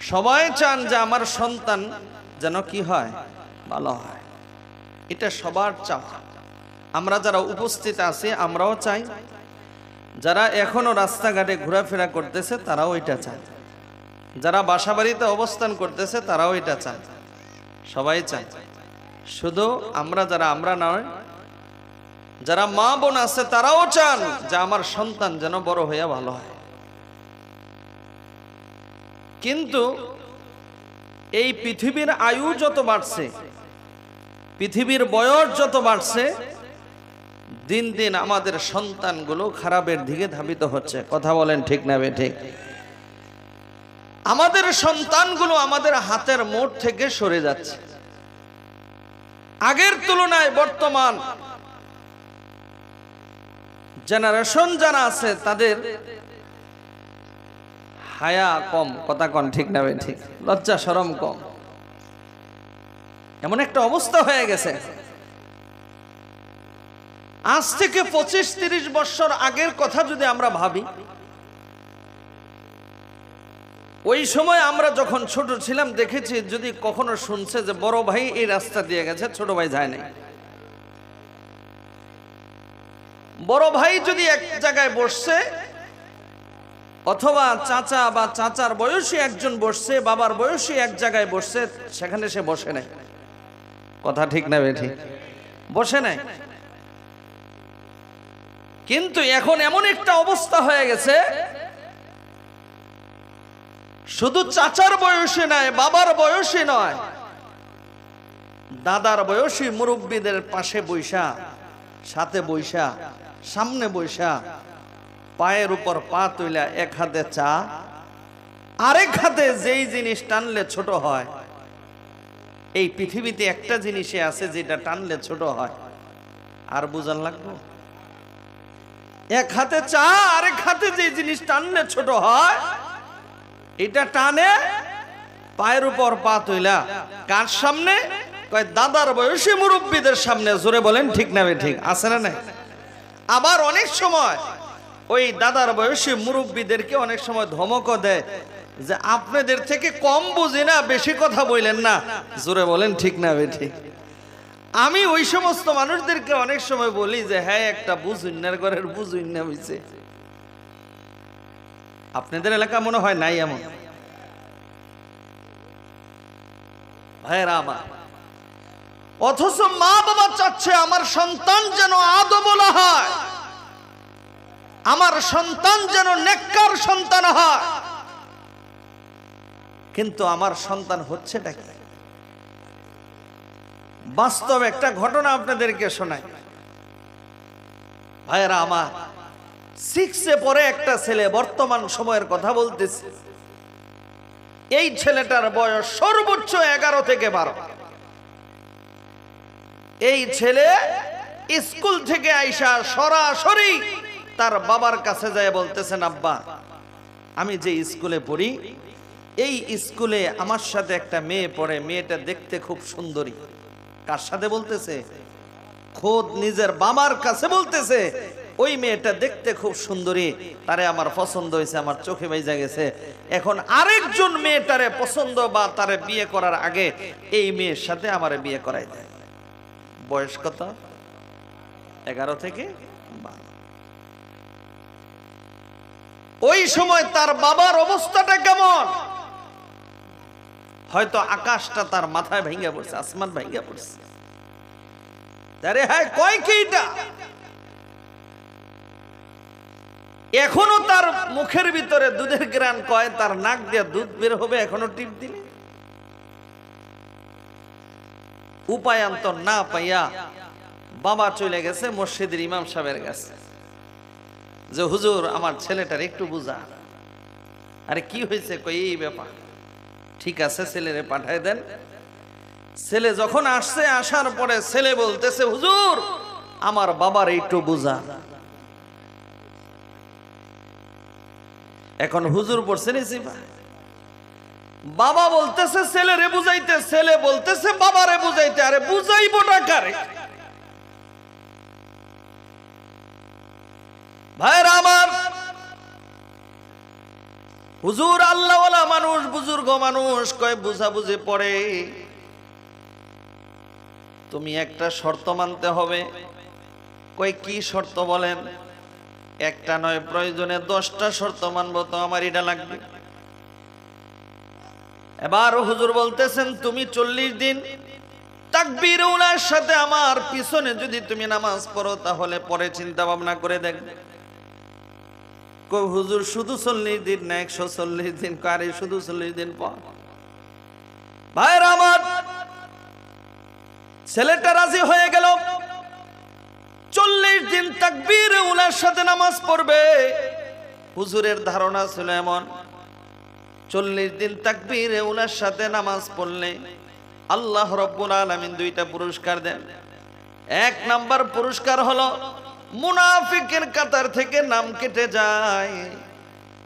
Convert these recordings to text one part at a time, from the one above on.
সবাই চান যে আমার সন্তান যেন কি হয়, ভালো হয়। এটা সবার চাওয়া। আমরা যারা উপস্থিত আছি আমরাও চাই, যারা এখনো রাস্তাঘাটে ঘোরাফেরা করতেছে তারাও এটা চায়, যারা বাসাবাড়িতে অবস্থান করতেছে তারাও এটা চায়, সবাই চায়। শুধু আমরা নয়, যারা মা বোন আছে তারাও চান যে আমার সন্তান যেন বড় হইয়া ভালো হয়। কিন্তু এই পৃথিবীর আয়ু যত বাড়ছে, পৃথিবীর বয়স যত বাড়ছে, দিন দিন আমাদের সন্তানগুলো খারাপের দিকে ধাবিত হচ্ছে। কথা বলেন ঠিক না বেঠিক? আমাদের সন্তানগুলো আমাদের হাতের মুঠ থেকে সরে যাচ্ছে। আগের তুলনায় বর্তমান জেনারেশন যারা আছে তাদের হায়া কম। কথা কন ঠিক না বেঠিক? লজ্জা শরম কম, এমন একটা অবস্থা হয়ে গেছে। আজ থেকে 25-30 বছর আগের কথা যদি আমরা ভাবি, ওই সময় আমরা যখন ছোট ছিলাম দেখেছি, যদি কখনো শুনছে যে বড় ভাই এই রাস্তা দিয়ে গেছে, ছোট ভাই যায় নাই। বড় ভাই যদি এক জায়গায় বসছে, অথবা চাচা বা চাচার বয়সী একজন বসছে, বাবার বয়সী এক জায়গায় বসছে, সেখানে সে বসে নাই। কথা ঠিক না বেঠিক? বসে নাই। কিন্তু এখন এমন একটা অবস্থা হয়ে গেছে, শুধু চাচার বয়সী নয়, বাবার বয়সী নয়, দাদার বয়সী মুরব্বীদের পাশে বৈশা, সাথে বৈশা, সামনে বৈশা, পায়ের উপর পা তুইলা এক হাতে চা, আরেক হাতে যেই জিনিস টানলে ছোট হয়। এই পৃথিবীতে একটা জিনিসে আছে যেটা টানলে ছোট হয়, আর বুঝান লাগবে? এক হাতে চা, আরেক হাতে যে জিনিস টানলে ছোট হয়, এটা টানে পায়ের উপর পা তুইলা। কার সামনে? কয় দাদার বয়সী মুরব্বীদের সামনে। জোরে বলেন ঠিক না ঠিক? আছে না নাই? আবার অনেক সময় ওই দাদার বয়সী মুরব্বীদেরকে অনেক সময় ধমকও দেয় যে আপনাদের থেকে কম বুঝি না, বেশি কথা বললেন না। জোরে বলেন ঠিক না ঠিক? আমি ওই সমস্ত মানুষদেরকে অনেক সময় বলি যে হ্যাঁ, একটা বুঝুন্নার ঘরের বুঝুন্না হইছে। আপনাদের এলাকা মনে হয় নাই এমন? ভাইরা আমার, অথচ মা বাবা চাচ্ছে আমার সন্তান যেন আদবলা হয়, আমার সন্তান যেন নেককার সন্তান হয়। কিন্তু আমার সন্তান হচ্ছেটা কি? বাস্তব একটা ঘটনা আপনাদেরকে শোনাই। ভাইরা আমার, 6-এ পড়ে একটা ছেলে, বর্তমান সময়ের কথা বলতেছে। এই ছেলেটার বয়স সর্বোচ্চ 11 থেকে 12। এই ছেলে স্কুল থেকে আইসা সরাসরি তার বাবার কাছে যায় বলতেছেন, আব্বা, আমি যে স্কুলে পড়ি, এই স্কুলে আমার সাথে একটা মেয়ে পড়ে, মেয়েটা দেখতে খুব সুন্দরী। কার সাথে বলতেছে? খোদ নিজের বাবার কাছে বলতেছে, ওই মেয়েটা দেখতে খুব সুন্দরী, তারে আমার পছন্দ হয়েছে, আমার চোখে বাইজা গেছে। এখন আরেকজন মেয়েটারে পছন্দ বা তারে বিয়ে করার আগে এই মেয়ের সাথে আমারে বিয়ে করাই দেয়। বয়স কত? 11 থেকে 12। ওই সময় তার বাবার অবস্থাটা কেমন? হয়তো আকাশটা তার মাথায় ভেঙে পড়ছে, আসমান ভেঙে পড়ছে। আরে হ্যাঁ, কয় কি এটা? এখনো তার মুখের ভিতরে দুধের গ্রান, কয় তার নাক দিয়ে দুধ বের হবে এখনো টিপ দিলে। উপায়ান্তর না পাইয়া বাবা চলে গেছে মসজিদের ইমাম সাহেবের কাছে, যে হুজুর আমার ছেলেটার একটু বুঝা। আরে কি হয়েছে? কই এই ব্যাপার। ঠিক আছে, ছেলেরে পাঠায় দেন। ছেলে যখন আসছে, আসার পরে ছেলে বলতেছে, হুজুর আমার বাবার একটু বুঝা। এখন হুজুর পড়ছে নিছি, বাবা বলতেছে ছেলেরে বুঝাইতে, ছেলে বলতেছে বাবারে বুঝাইতে। আরে বুঝাইবো না কারে? ভাইরা আমার, হুজুর আল্লাহওয়ালা মানুষ, বুজুর্গ মানুষ কয় বুঝাবুঝি পড়ে, তুমি একটা শর্ত মানতে হবে। কয় কি শর্ত বলেন? একটা নয়, প্রয়োজনে 10টা শর্ত মানবো, তো আমার এটা লাগবে। এবার হুজুর বলতেছেন তুমি 40 দিন তাকবীর উলার সাথে আমার পিছনে যদি তুমি নামাজ পড়ো, তাহলে পরে চিন্তা ভাবনা করে দেখবে। কই হুজুর শুধু 40 দিন না 140 দিন? কারে শুধু 40 দিন পর? ভাইরা আমার, ছেলেটা রাজি হয়ে গেল, 40 দিন তাকবীর উলার সাথে নামাজ পড়বে। হুজুরের ধারণা ছিল এমন, 40 দিন তাকবীর উলার সাথে নামাজ পড়লে আল্লাহ রাব্বুল আলামিন 2টা পুরস্কার দেন। 1 নাম্বার পুরস্কার হলো মুনাফিকের কাতার থেকে নাম কেটে যায়।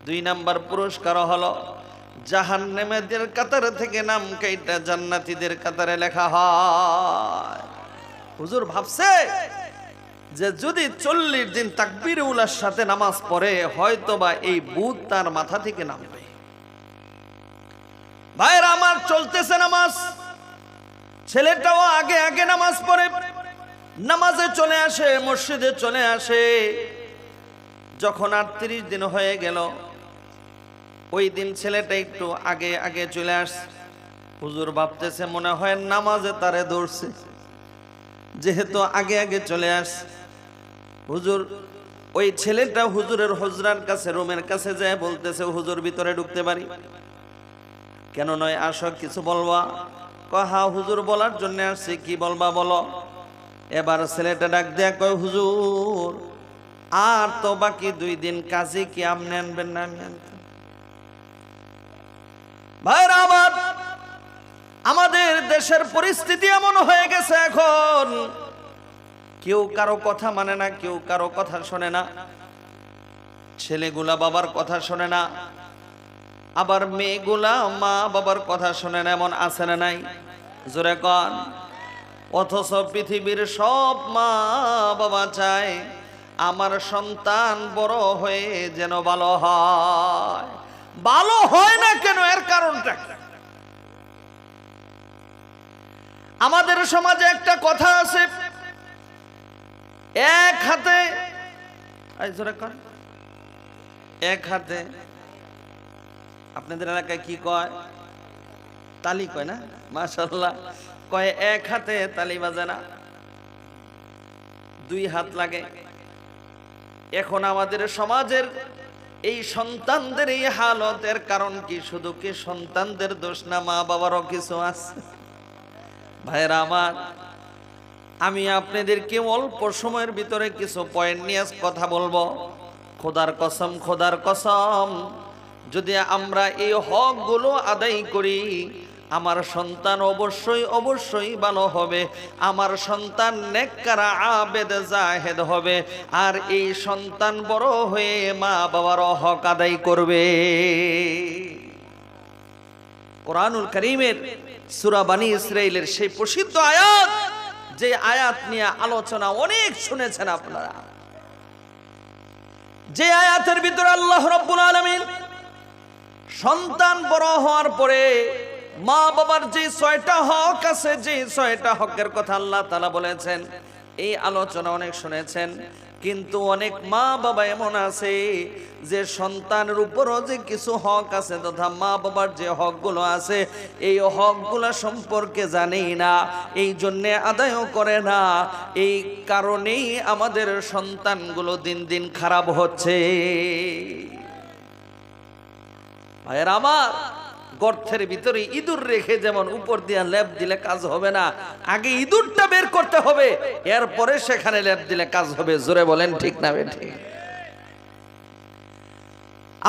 2 নাম্বার পুরস্কার হলো জাহান্নামীদের কাতার থেকে নাম কেটে জান্নাতীদের কাতারে লেখা হয়। হুজুর ভাবছে যে যদি 40 দিন তাকবীর উলার সাথে নামাজ পড়ে, হয়তোবা এই বুধ তার মাথা থেকে নামবে। ভাইরা আমার, চলতেছে নামাজ, ছেলেটাও আগে আগে নামাজ পড়ে, নামাজে চলে আসে, মসজিদে চলে আসে। যখন 38 দিন হয়ে গেল, ওই দিন ছেলেটা একটু আগে আগে চলে আসছে। হুজুর ভাবতেছে মনে হয় নামাজে তারে ধরছে, যেহেতু আগে আগে চলে আসছে। হুজুর ওই ছেলেটা হুজুরের হুজরার কাছে, রুমের কাছে যায় বলতেছে হুজুর ভিতরে ঢুকতে পারি? কেন নয়, আসো, কিছু বলবা? কহা হুজুর বলার জন্য আসছি, কি বলবা বলো। এবার ছেলেটা ডাক দেয়া কয় হুজুর আর তো বাকি 2 দিন, কাজে কি আপনি আনবেন না আমি আনতাম? ভাইরা আমার, আমাদের দেশের পরিস্থিতি এমন হয়ে গেছে এখন, কেউ কারো কথা মানে না, কেউ কারো কথা শোনে না। ছেলেগুলা বাবার কথা শোনে না, আবার মেয়েগুলা মা বাবার কথা শোনে না। এমন আছে না নাই? জোরে কন। অথচ পৃথিবীর সব মা বাবা চায় আমার সন্তান বড় হয়ে যেন ভালো হয়। ভালো হয় না কেন? এর কারণটা কি? আমাদের সমাজে একটা কথা আছে, এক হাতে, এক হাতে, আপনাদের এলাকায় কি কয়? তালি কয় না? মাশাআল্লাহ। কয় এক হাতে তালি বাজে না, 2 হাত লাগে। এখন আমাদের সমাজের এই সন্তানদের এই হালতের কারণ কি? শুধু কি সন্তানদের দোষ না, মা বাবারও কিছু আছে? ভাইরা আমার, আমি আপনাদেরকে অল্প সময়ের ভিতরে কিছু পয়েন্ট নিয়ে কথা বলবো। খোদার কসম, খোদার কসম, যদি আমরা এই হকগুলো আদায় করি, আমার সন্তান অবশ্যই অবশ্যই ভালো হবে। আমার সন্তান নেককার আবেদ জাহেদ হবে, আর এই সন্তান বড় হয়ে মা বাবার হক আদায় করবে। কোরআনুল কারীমের সূরা বনী ইসরাঈলের সেই প্রসিদ্ধ আয়াত, যে আয়াত নিয়ে আলোচনা অনেক শুনেছেন আপনারা, যে আয়াতের ভিতরে আল্লাহ রাব্বুল আলামিন সন্তান বড় হওয়ার পরে মা বাবার যে 6টা হক আছে, যে 6টা হকের কথা আল্লাহ তাআলা বলেছেন, এই আলোচনা অনেক শুনেছেন। কিন্তু অনেক মা বাবা এমন আছে যে সন্তানের উপরও যে কিছু হক আছে, তথা মা বাবার যে হকগুলো আছে, এই হকগুলো সম্পর্কে জানেই না, এই জন্যে আদায়ও করে না। এই কারণেই আমাদের সন্তানগুলো দিন দিন খারাপ হচ্ছে। ভাইয়েরা আমার, গর্তের ভিতরে ইঁদুর রেখে যেমন উপর দিয়ে লেপ দিলে কাজ হবে না, আগে ইঁদুরটা বের করতে হবে, এরপরে সেখানে লেপ দিলে কাজ হবে। জোরে বলেন ঠিক না বেঠিক?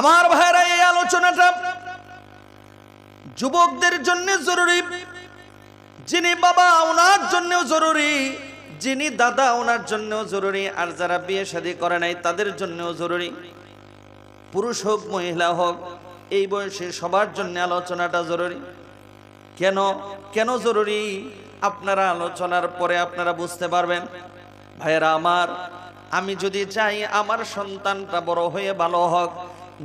আমার ভাইরা, এই আলোচনাটা যুবকদের জন্য জরুরি, যিনি বাবা ওনার জন্যও জরুরি, যিনি দাদা ওনার জন্যও জরুরি, আর যারা বিয়ে শাদী করে নাই তাদের জন্যও জরুরি। পুরুষ হোক মহিলা হোক, এই বয়সে সবার জন্য আলোচনাটা জরুরি। কেন কেন জরুরি? আপনারা আলোচনার পরে আপনারা বুঝতে পারবেন। ভাইয়েরা আমার, আমি যদি চাই আমার সন্তানটা বড় হয়ে ভালো হোক,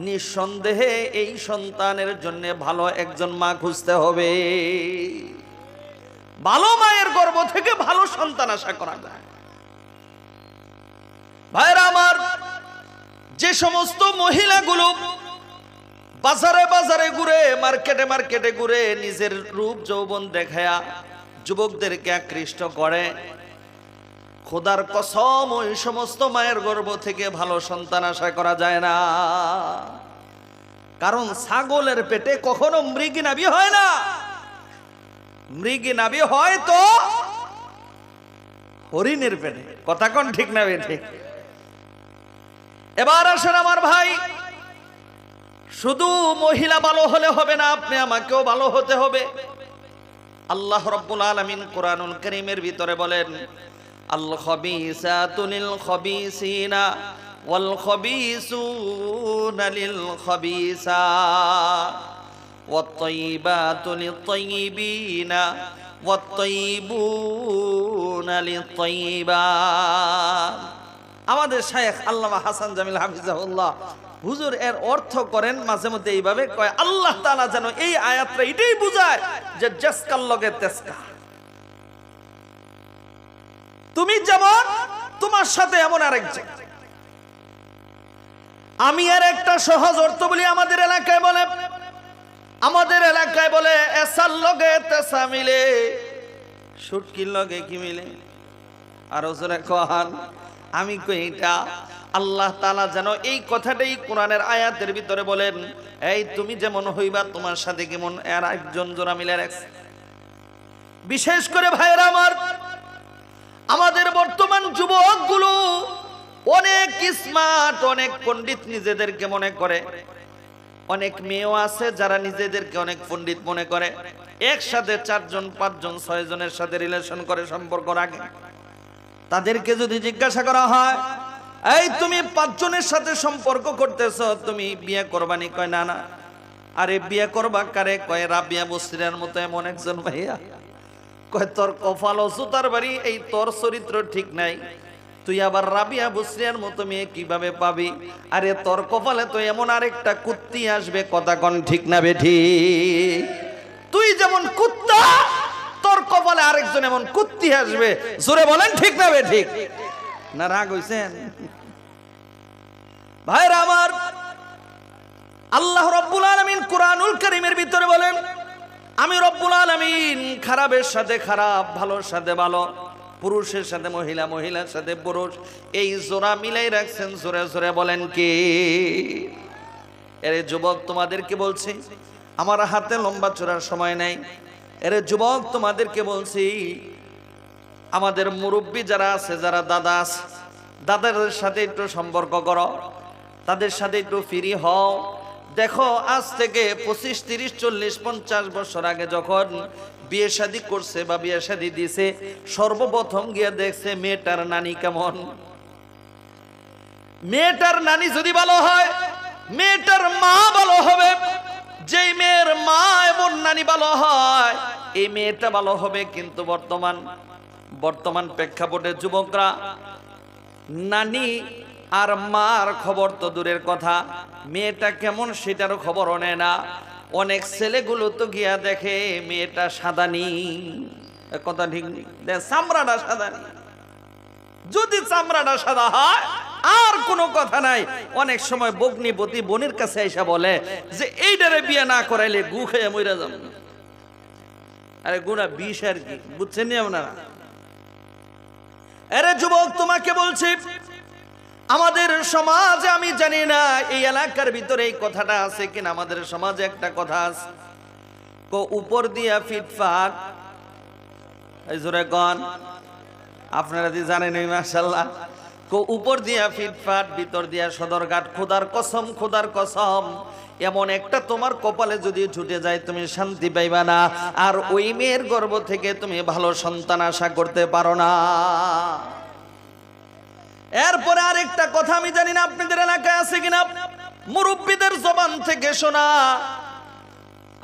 নিঃসন্দেহে এই সন্তানের জন্য ভালো একজন মা খুঁজতে হবে। ভালো মায়ের গর্ভ থেকে ভালো সন্তান আশা করা যায়। ভাইরা আমার, যে সমস্ত মহিলাগুলো বাজারে বাজারে ঘুরে, মার্কেটে মার্কেটে ঘুরে নিজের রূপ যৌবন দেখায়া যুবকদেরকে আকৃষ্ট করে, খোদার কসম ওই সমস্ত মায়ের গর্ভ থেকে ভালো সন্তান আশা করা যায় না। কারণ ছাগলের পেটে কখনো মৃগী নাভি হয় না। মৃগী নাভি হয় তো হরিণের পেটে। কথা কোন ঠিক না ঠিক? এবার আসেন আমার ভাই, শুধু মহিলা ভালো হলে হবে না, আপনি আমাকেও ভালো হতে হবে। আল্লাহ রাব্বুল আলামিন কোরআনুল কারীমের ভিতরে বলেন, আল খাবিসাতু লিল খাবিসিনা ওয়াল খাবিসুনা লিল খাবিসাত ওয়াত তাইয়িবাতু লিত তাইয়িবিনা ওয়াত তাইয়িবুনা লিত তাইয়িবাত। আমাদের শায়েখ আল্লামা হাসান জামিল হাফিজাহুল্লাহ হুজুর এর অর্থ করেন মাঝে মধ্যে এইভাবে কয়, আল্লাহ তাআলা যেন এই আয়াতটা এটাই বুঝায় যে জাসকাল লগে তেসকা, তুমি যেমন তোমার সাথে এমন আরেকজন। আমি এর একটা সহজ অর্থ বলি, আমাদের এলাকায় বলে এসার লগে তেসা মিলে, শুটকির লগে কি মিলে? আর ওজনে কহান আমি কই এটা আল্লাহ তাআলা যেন এই কথাটাই কোরআনের আয়াতের ভিতরে বলেন, এই তুমি যেমন হইবা তোমার সাথে কেমন আর একজন জোড়া মিলে রাখছে। বিশেষ করে ভাইরা আমার, আমাদের বর্তমান যুবকগুলো অনেক স্মার্ট, অনেক পণ্ডিত নিজেদেরকে মনে করে। অনেক মেয়েও আছে যারা নিজেদেরকে অনেক পণ্ডিত মনে করে, একসাথে 4 জন 5 জন 6 জনের সাথে রিলেশন করে, সম্পর্ক রাখে। তাদেরকে যদি জিজ্ঞাসা করা হয়, এই তুমি 5 জনের সাথে সম্পর্ক করতেছ, তুমি বিয়ে করবানি? কয় না না। আরে বিয়ে করবা কারে? কয় রাবিয়া বসরিয়ার মতো এমন একজন ভাইয়া। কয় তোর কপাল সুতার বাড়ি, এই তোর চরিত্র ঠিক নাই, তুই আবার রাবিয়া বসরিয়ার মতো মেয়ে কিভাবে পাবি? আরে তোর কপালে তো এমন আরেকটা কুত্তি আসবে। কথা কোন ঠিক না বেঠি? তুই যেমন কুত্তা, তোর কপালে আরেকজন এমন কুত্তি আসবে। জোরে বলেন ঠিক না বেঠিক? না রাগ হইছেন? ভাইরা আমার, আল্লাহ রাব্বুল আলামিন কোরআনুল কারীমের ভিতরে বলেন, আমি রব্বুল আলামিন খারাপের সাথে খারাপ, ভালোর সাথে ভালো, পুরুষের সাথে মহিলা, মহিলার সাথে পুরুষ, এই জোড়া মিলাই রাখছেন। জোরে জোরে বলেন কি? এরে যুবক তোমাদেরকে বলছি, আমার হাতে লম্বা চূড়ার সময় নাই। এরে যুবক তোমাদেরকে বলছি, আমাদের মুরব্বী যারা আছে, যারা দাদা আছে, দাদাদের সাথে একটু সম্পর্ক করো, তাদের সাথে একটু ফ্রি হও। দেখো আজ থেকে 25, 30, 40, 50 বছর আগে যখন বিয়ে শাদী করছে বা বিয়ে শাদী দিছে, সর্বপ্রথম গিয়ে দেখছে মেয়েটার নানি কেমন। মেয়েটার নানি যদি ভালো হয়, মেয়েটার মা ভালো হবে। যেই মেয়ের মা এবং নানি ভালো হয়, এই মেয়েটা ভালো হবে। কিন্তু বর্তমান প্রেক্ষাপটে যুবকরা নানি আর মার খবর তো দূরের কথা, মেয়েটা কেমন সেটারও খবরও নেয় না। অনেক ছেলেগুলো তো গিয়া দেখে মেয়েটা সাদানি। কথা ঠিক নেই, চামড়াটা সাদানি। যদি চামড়াটা সাদা হয় আর কোনো কথা নাই। অনেক সময় বগ্নিপতি বোনের কাছে এসে বলে যে এইটারে বিয়ে না করাইলে গু খেয়ে মইরা যাব। আরে গুনা বিষ আর কি, বুঝছেন নি আপনারা? আরে যুবক তোমাকে বলছি, আমাদের সমাজে, আমি জানি না এই এলাকার ভিতরে এই কথাটা আছে কিনা, আমাদের সমাজে একটা কথা আছে, উপর দিয়া ফিটফাট, এই জোরে গন, আপনারা যদি জানেন মাশাআল্লাহ, উপর দিয়া ফিটফাট, ভিতর দিয়া সদরঘাট। খোদার কসম, খোদার কসম, এমন একটা তোমার কপালে যদি ছুটে যায় তুমি শান্তি পাইবা না। আর ওই মেয়ের গর্ভ থেকে তুমি ভালো সন্তান আশা করতে পারো না। এরপরে আরেকটা কথা, আমি জানি না আপনাদের এলাকায় আছে কিনা, মুরব্বীদের জবান থেকে শোনা,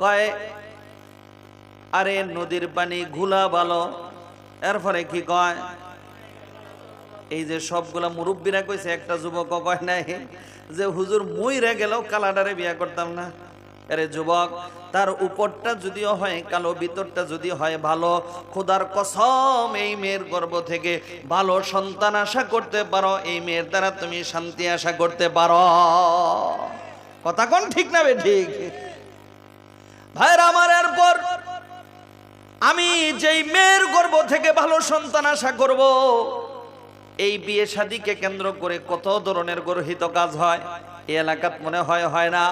কয় আরে নদীর পানি ঘোলা ভালো। এরপরে কি কয়? এই যে সবগুলা মুরব্বীরা কইছে, একটা যুবক কয় নাই যে হুজুর মইরা গেলেও কালাডারে বিয়া করতাম না। আরে যুবক, তার উপরটা যদিও হয় কালো, ভিতরটা যদি হয় ভালো, খোদার কসম এই মেয়ের গর্ভ থেকে ভালো সন্তান আশা করতে পারো, এই মেয়ের দ্বারা তুমি শান্তি আশা করতে পারো। কথা কোন ঠিক না ঠিক? ভাইরা আমার, এরপর আমি যেই মেয়ের গর্ভ থেকে ভালো সন্তান আশা করব, এই বিয়ে শাদীকে কেন্দ্র করে কত ধরনের গর্হিত কাজ হয় এই এলাকাত মনে হয় না।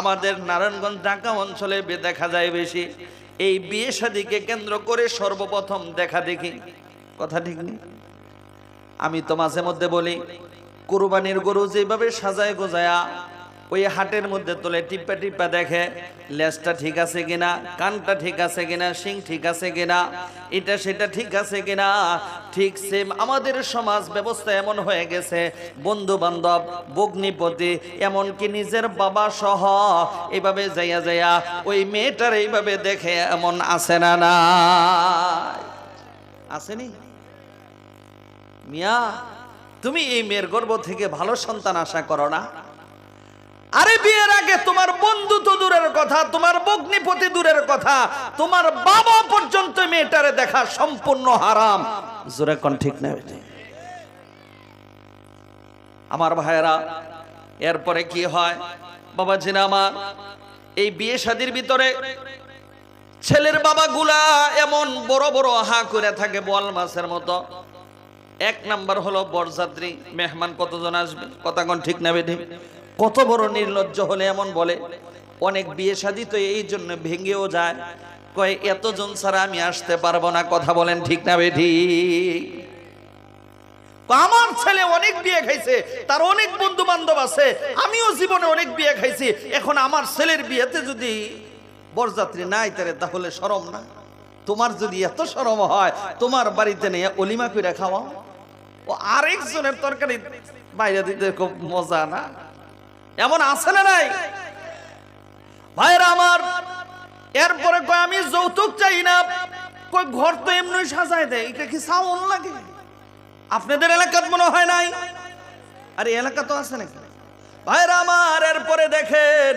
আমাদের নারায়ণগঞ্জ ঢাকা অঞ্চলে দেখা যায় বেশি। এই বিয়ে শাদীকে কেন্দ্র করে সর্বপ্রথম দেখা দেখি, কথা ঠিক নেই? আমি তো মাঝে মধ্যে বলি, কুরবানির গরু যেভাবে সাজায় গোজায়া ওই হাটের মধ্যে তোলে, টিপ্পা টিপ্পা দেখে লেজটা ঠিক আছে কিনা, কানটা ঠিক আছে কিনা, শিং ঠিক আছে কিনা, এটা সেটা ঠিক আছে কিনা। ঠিক সেম আমাদের সমাজ ব্যবস্থা এমন হয়ে গেছে, বন্ধু বান্ধব, ভগ্নিপতি, এমনকি নিজের বাবা সহ এইভাবে যাইয়া যাইয়া ওই মেয়েটার এইভাবে দেখে, এমন আছে না? না আসেনি? মিয়া, তুমি এই মেয়ের গর্ভ থেকে ভালো সন্তান আশা করো না? আরে বিয়ের আগে তোমার বন্ধু তো দূরের কথা, তোমার ভগ্নিপতি দূরের কথা, তোমার বাবা পর্যন্ত মেয়েটারে দেখা সম্পূর্ণ হারাম। জোরে কোন ঠিক না? আমার ভাইয়েরা, এরপরে কি হয় বাবাজি না আমার, এই বিয়ে শাদীর ভিতরে ছেলের বাবা গুলা এমন বড় বড় হা করে থাকে বোয়াল মাছের মতো। এক নাম্বার হলো বরযাত্রী, মেহমান কতজন আসবে, কথা কোন ঠিক না বেঠিক? কত বড় নির্লজ্জ হলে এমন বলে। অনেক বিয়ে শাদী তো এই জন্য ভেঙেও যায়, কয় এতজন ছাড়া আমি আসতে পারবো না, কথা বলেন ঠিক না বেঠিক? আমার ছেলে অনেক বিয়ে খাইছে, তার অনেক বন্ধু বান্ধব আছে, আমিও জীবনে অনেক বিয়ে খাইছি, এখন আমার ছেলের বিয়েতে যদি বরযাত্রী নাই তারে তাহলে শরম না? তোমার যদি এত শরম হয়, তোমার বাড়িতে নিয়ে অলিমা করে খাওয়াও, ও আরেকজনের তরকারি বাইরে দিতে খুব মজা না? এমন আছে না নাই ভাইরা আমার? এরপরে কয় আমি যৌতুক চাই না, কই ঘর তো এমনি সাজায় দেয়, এটা কি সাউন্ড লাগে? আপনাদের এলাকাত মনে হয় নাই? আরে এলাকা তো আছে নাকি ভাইরা আমার? এরপরে দেখেন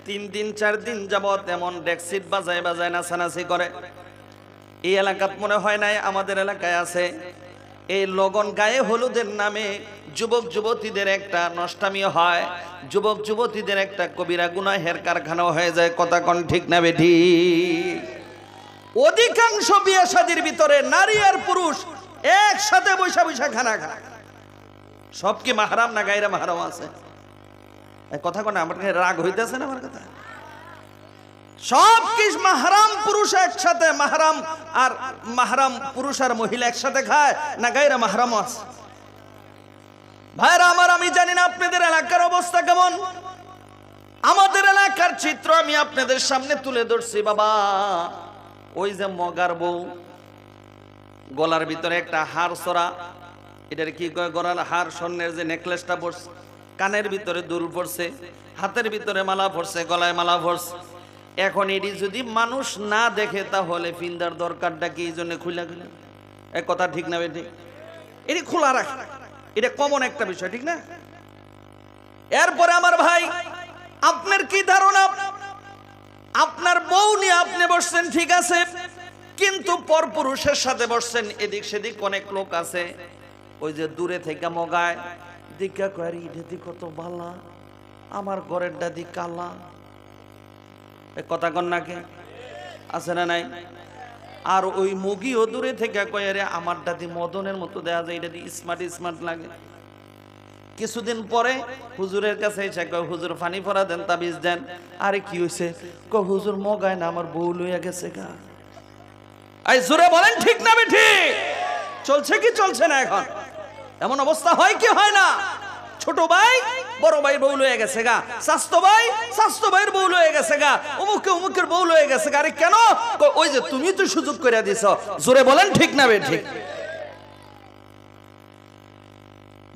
3 দিন 4 দিন যাবত এমন ডেকসিট বাজায় বাজায় নাচানাচি করে। এই এলাকাত মনে হয় নাই? আমাদের এলাকায় আছে। এই লগন গায়ে হলুদের নামে যুবক যুবতীদের একটা নষ্টামি হয়, যুবক যুবতীদের একটা কবিরা গুনাহের কারখানাও হয়ে যায়, কথা কোন ঠিক না বেঠিক? অধিকাংশ বিয়ে শাদীর ভিতরে নারী আর পুরুষ একসাথে বৈশা বৈশা খানা খায়। সব কি মাহরাম না গায়রা মাহরাম আছে? কথা কোন আমার রাগ হইতেছে না আমার কথা? সব কি মাহরাম পুরুষ একসাথে, মাহরাম আর মাহরাম পুরুষ আর মহিলা একসাথে খায়, না গায়রা মাহরাম আছে? ভাইরা আমার, আমি জানি না আপনাদের এলাকার অবস্থা কেমন, আমাদের এলাকার চিত্র আমি আপনাদের সামনে তুলে ধরছি। বাবা, ওই যে মগার বউ, গলার ভিতরে একটা হার ছড়া, এটার কি কয়, গলার হার, স্বর্ণের যে নেকলেসটা পড়ছে, কানের ভিতরে দুল পড়ছে, হাতের ভিতরে মালা পড়ছে, গলায় মালা পড়ছে। এখন এটি যদি মানুষ না দেখে তাহলে ফিন্দার দরকারটা কি? এই জন্য খুলে খুলে, এক কথা ঠিক না বেঠিক? এটি খোলা রাখে, এটা কমন একটা বিষয়, ঠিক না? এরপরে আমার ভাই, আপনার কি ধারণা? আপনার বউ নিয়ে আপনি বসছেন, ঠিক আছে, কিন্তু পরপুরুষের সাথে বসছেন, এদিক সেদিক অনেক লোক আছে, ওই যে দূরে থেকে মগায় দিকা করি, এটা কত বালা, আমার ঘরের দাদি কালা, কথা কন নাকি? আছে না নাই? আর ওই মুগিও দূরে থেকে কয়ে, রে আমার দাদি মদনের মতো দেয়া যায়, এটা স্মার্ট স্মার্ট লাগে। কিছুদিন পরে হুজুরের কাছে এসে কয়, হুজুর ফানি ফরা দেন, তাবিজ দেন। আরে কি হয়েছে? কয় হুজুর মগায় না, আমার বউ লইয়া গেছে গা। এই জোরে বলেন ঠিক না বেঠিক? চলছে কি চলছে না এখন? এমন অবস্থা হয় কি হয় না? ছোট ভাই বড় ভাই বউ লয়ে গেছে গা, স্বাস্থ্য ভাইয়ের বউ লয়ে গেছে গা, অমুকের বউ লয়ে গেছে গা। আরে কেন? ওই যে তুমি তো সুযোগ করে দিছ। জোরে বলেন ঠিক না বেঠিক?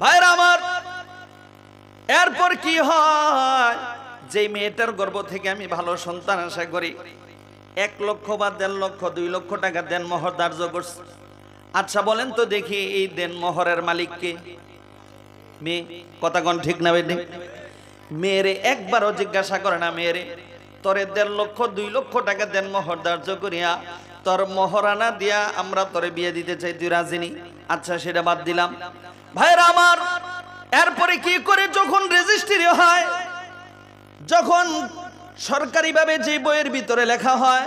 ভাইরা আমার, এরপর কি হয়? যে মেয়েটার গর্ভ থেকে আমি ভালো সন্তান আশা করি, 1 লক্ষ বা 1.5 লক্ষ 2 লক্ষ টাকা দেন মোহর ধার্য করছে। আচ্ছা বলেন তো দেখি, এই দেন মোহরের মালিক কে? মেয়ে, কথা কোন ঠিক না বেঠিক? মেয়েরে একবারও জিজ্ঞাসা করে না, মেয়েরে তোরে 1.5 লক্ষ 2 লক্ষ টাকা দেন মোহর ধার্য করিয়া, তোর মোহরানা দিয়া আমরা তোরে বিয়ে দিতে চাই, তুই রাজি নি? আচ্ছা সেটা বাদ দিলাম। ভাইরা আমার, এরপরে কি করে যখন রেজিস্ট্রি হয়, যখন সরকারিভাবে যে বইয়ের ভিতরে লেখা হয়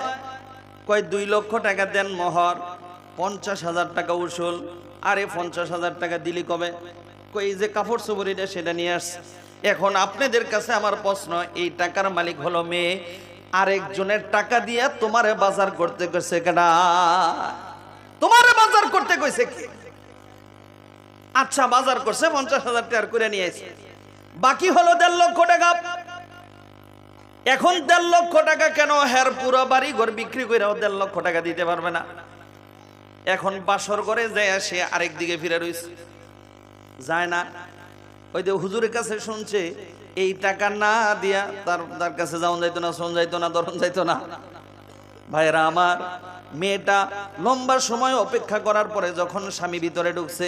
কয় 2 লক্ষ টাকা দেন মোহর, 50,000 টাকা উসুল। আরে 50,000 টাকা দিলি কবে? কই যে কাপড় চোপড়িটা সেটা নিয়ে আসছে। এখন আপনাদের কাছে আমার প্রশ্ন, এই টাকার মালিক হলো মেয়ে, আরেকজনের টাকা দিয়া তোমারে বাজার করতে কইছে কেডা? তোমারে বাজার করতে কইছে কে? আচ্ছা বাজার করছে 50,000 টাকা করে নিয়ে আসছে, বাকি হলো 1.5 লক্ষ টাকা। এখন 1.5 লক্ষ টাকা কেন? হের পুরো বাড়ি ঘর বিক্রি কইরাও 1.5 লক্ষ টাকা দিতে পারবে না। এখন বাসর ঘরে যায় সে আরেক দিকে ফিরে রইছে, যায় না। ওই যে হুজুরের কাছে শুনছে এই টাকা না দিয়া তার কাছে যাওয়া যাইতো না, শোন যাইতো না, ধরন যাইতো না। ভাইরা আমার, মেয়েটা লম্বা সময় অপেক্ষা করার পরে যখন স্বামী ভিতরে ঢুকছে,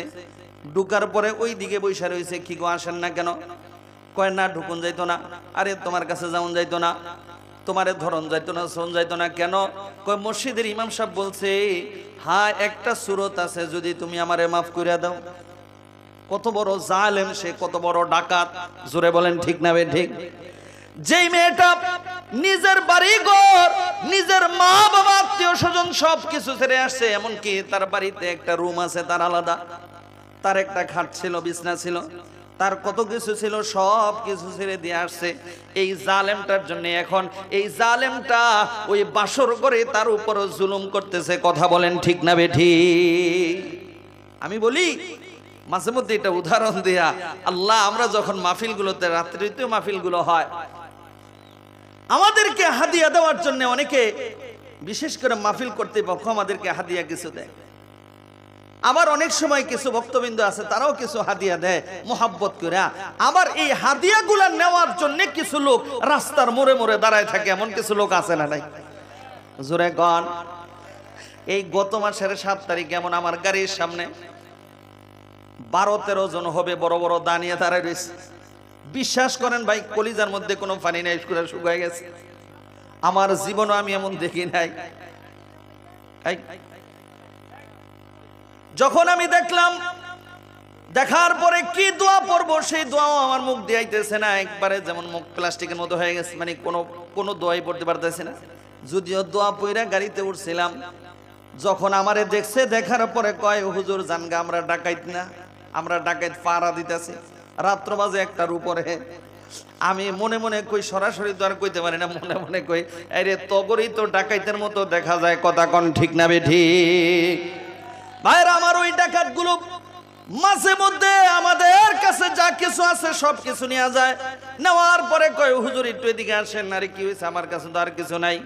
ঢুকার পরে ওই দিকে বৈশা রয়েছে, কি গো আসেন না কেন? কয় না ঢুকুন যাইতো না। আরে তোমার কাছে যাওন যাইতো না, তোমারে ধরন যাইতো না, শোন যাইতো না কেন? কয় মসজিদের ইমাম সাহেব বলছে হ্যাঁ একটা সুরত আছে, যদি তুমি আমারে মাফ করে দাও। কত বড় জালেম সে, কত বড় ডাকাত! জোরে বলেন ঠিক না ঠিক? যেই মেয়েটা নিজের বাড়ি ঘর, নিজের মা বাবা আত্মীয় স্বজন সব কিছু ছেড়ে আসছে, এমনকি তার বাড়িতে একটা রুম আছে তার আলাদা, তার একটা খাট ছিল, বিছনা ছিল, তার কত কিছু ছিল, সব কিছু ছেড়ে দিয়ে আসছে এই জালেমটার জন্য। এখন এই জালেমটা ওই বাসর করে তার উপরও জুলুম করতেছে। কথা বলেন ঠিক না বেঠিক? আমি বলি মাঝে মধ্যে এটা উদাহরণ দেয়া, আল্লাহ আমরা যখন মাহফিলগুলোতে, রাত্রিতে মাহফিলগুলো হয়, আমাদেরকে হাদিয়া দেওয়ার জন্য অনেকে, বিশেষ করে মাহফিল কর্তৃপক্ষ আমাদেরকে হাদিয়া কিছু দেয়। আবার অনেক সময় কিছু ভক্তবৃন্দ আছে তারাও কিছু হাদিয়া দেয় মোহাব্বত করে। আবার এই হাদিয়াগুলা নেওয়ার জন্য কিছু লোক রাস্তার মোড়ে মোড়ে দাঁড়ায় থাকে, এমন কিছু লোক আছে না নাই? জোরে গন। এই গত মাসের 7 তারিখ এমন আমার গাড়ির সামনে 12-13 জন হবে বড় বড় দাঁড়িয়ে দাঁড়ায় রয়েছে। বিশ্বাস করেন ভাই, কলিজার মধ্যে কোনো পানি নাই, শুকায় গেছে। আমার জীবনও আমি এমন দেখি নাই। যখন আমি দেখলাম, দেখার পরে কি দোয়া পড়বো সেই দোয়াও আমার মুখ দিয়ে আইতেছে না, একবারে যেমন মুখ প্লাস্টিকের মতো হয়ে গেছে, মানে কোনো দোয়াই পড়তে পারতেছে না। যদিও দোয়া পইরা গাড়িতে উঠছিলাম, যখন আমারে দেখছে, দেখার পরে কয় হুজুর জানগা, আমরা ডাকাইত না, আমরা ডাকাইত পাড়া দিতেছি। রাত্র বাজে 1টার উপরে। আমি মনে মনে কই, সরাসরি তো আর কইতে পারি না, মনে মনে কই আরে তগরই তো ডাকাইতের মতো দেখা যায়। কথা কোন ঠিক না বেঠিক? ভাইরা আমার, ওই ডাকাতগুলো মাঝে মধ্যে আমাদের কাছে যা কিছু আছে সব কিছু নিয়ে যায়। নেওয়ার পরে কয় হুজুর একটু এদিকে আসেন। আরে কি হয়েছে? আমার কাছে তো আর কিছু নাই।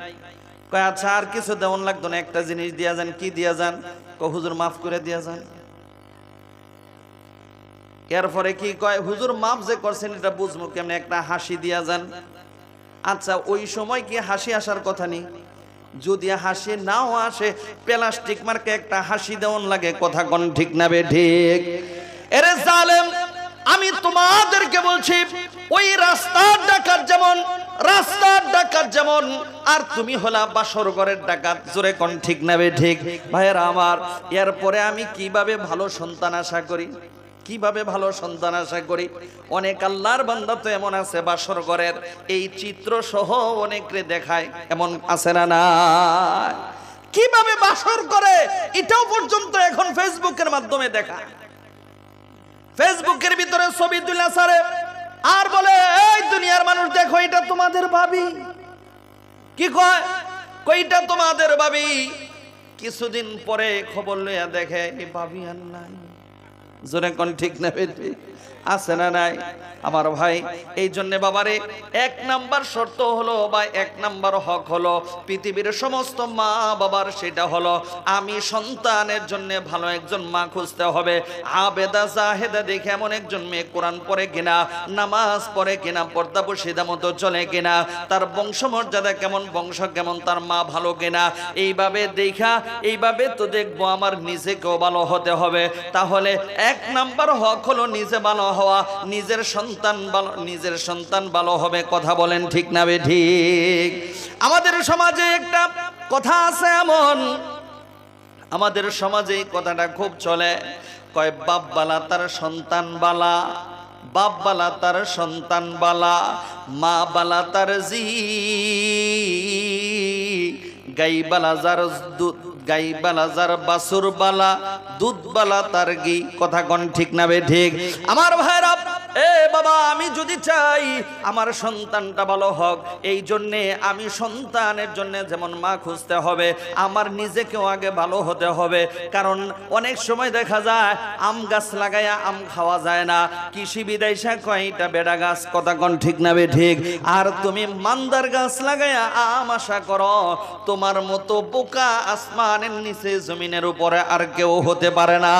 কয় আচ্ছা আর কিছু দেওয়ান লাগতো না, একটা জিনিস দিয়া যান। কি দিয়া যান? কয় হুজুর মাফ করে দিয়া যান। এরপরে কি কয়, হুজুর মাফ যে করছেন এটা বুঝবো কেমনে, একটা হাসি দিয়া যান। আচ্ছা ওই সময় কি হাসি আসার কথা নেই? যদি হাসি নাও আসে, প্লাস্টিক মার্কে একটা হাসি দেওয়ান লাগে। কথা কোন ঠিক না বেঠিক? এরে জালেম, আমি তোমাদেরকে বলছি, ওই রাস্তার ডাকাত যেমন আর তুমি হলা বাসর ঘরের ডাকাত। জোরে কোন ঠিক না বেঠিক? ভাইয়েরা আমার, এরপরে আমি কিভাবে ভালো সন্তান আশা করি? কিভাবে ভালো সন্তান আশা করি? অনেক আল্লাহর বান্দা তো এমন আছে বাসর ঘরের এই চিত্র সহ অনেকরে দেখায়, এমন আছে না? না, কিভাবে বাসর করে এটাও পর্যন্ত এখন ফেসবুকের মাধ্যমে দেখায়। ফেসবুকের ভিতরে ছবি তুলে সারে আর বলে, এই দুনিয়ার মানুষ দেখো, এটা তোমাদের ভাবি। কি কয়? কইটা তোমাদের ভাবি। কিছুদিন পরে খবর লইয়া দেখে এই ভাবি আর নাই। জোরে কোন ঠিক না বেঠিক? আছে না নাই? আমার ভাই, এই জন্য বাবারে 1 নাম্বার শর্ত হলো বা 1 নাম্বার হক হলো পৃথিবীর সমস্ত মা বাবার, সেটা হলো আমি সন্তানের জন্য ভালো একজন মা খুঁজতে হবে। আবেদা জাহেদা দেখে এমন একজন মেয়ে, কোরআন পড়ে কিনা, নামাজ পড়ে কিনা, পর্দা বসিদা মতো চলে কিনা, তার বংশমর্যাদা কেমন, বংশ কেমন, তার মা ভালো কিনা, এইভাবে দেখা এইভাবে তো দেখবো আমার নিজেকেও ভালো হতে হবে। তাহলে এক নাম্বার হক হলো নিজে ভালো হওয়া, নিজের সন্তান ভালো হবে। কথা বলেন ঠিক না বে ঠিক? আমাদের সমাজে একটা কথা আছে এমন, আমাদের সমাজে এই কথাটা খুব চলে, কয় বাপ বালা তার সন্তান বালা, বাপ বালা তার সন্তান বালা, মা বালা তার জি, গাই বালা যার দুধ, গাই বালা যার বাছুর বালা, দুধ বালা তার ঘি। কথা কোন ঠিক না বে ঠিক? আমার ভাইরা, এ বাবা, আমি যদি চাই আমার সন্তানটা ভালো হোক, এই জন্যে আমি সন্তানের জন্য যেমন মা খুঁজতে হবে, আমার নিজেকেও আগে ভালো হতে হবে। কারণ অনেক সময় দেখা যায় আম গাছ লাগাইয়া আম খাওয়া যায় না, কৃষি বিদেশা কয়টা বেড়া গাছ। কথা কোন ঠিক না বে ঠিক? আর তুমি মান্দার গাছ লাগাইয়া আম আশা করো, তোমার মতো বোকা আসমানের নিচে জমিনের উপরে আর কেউ হতে পারে না।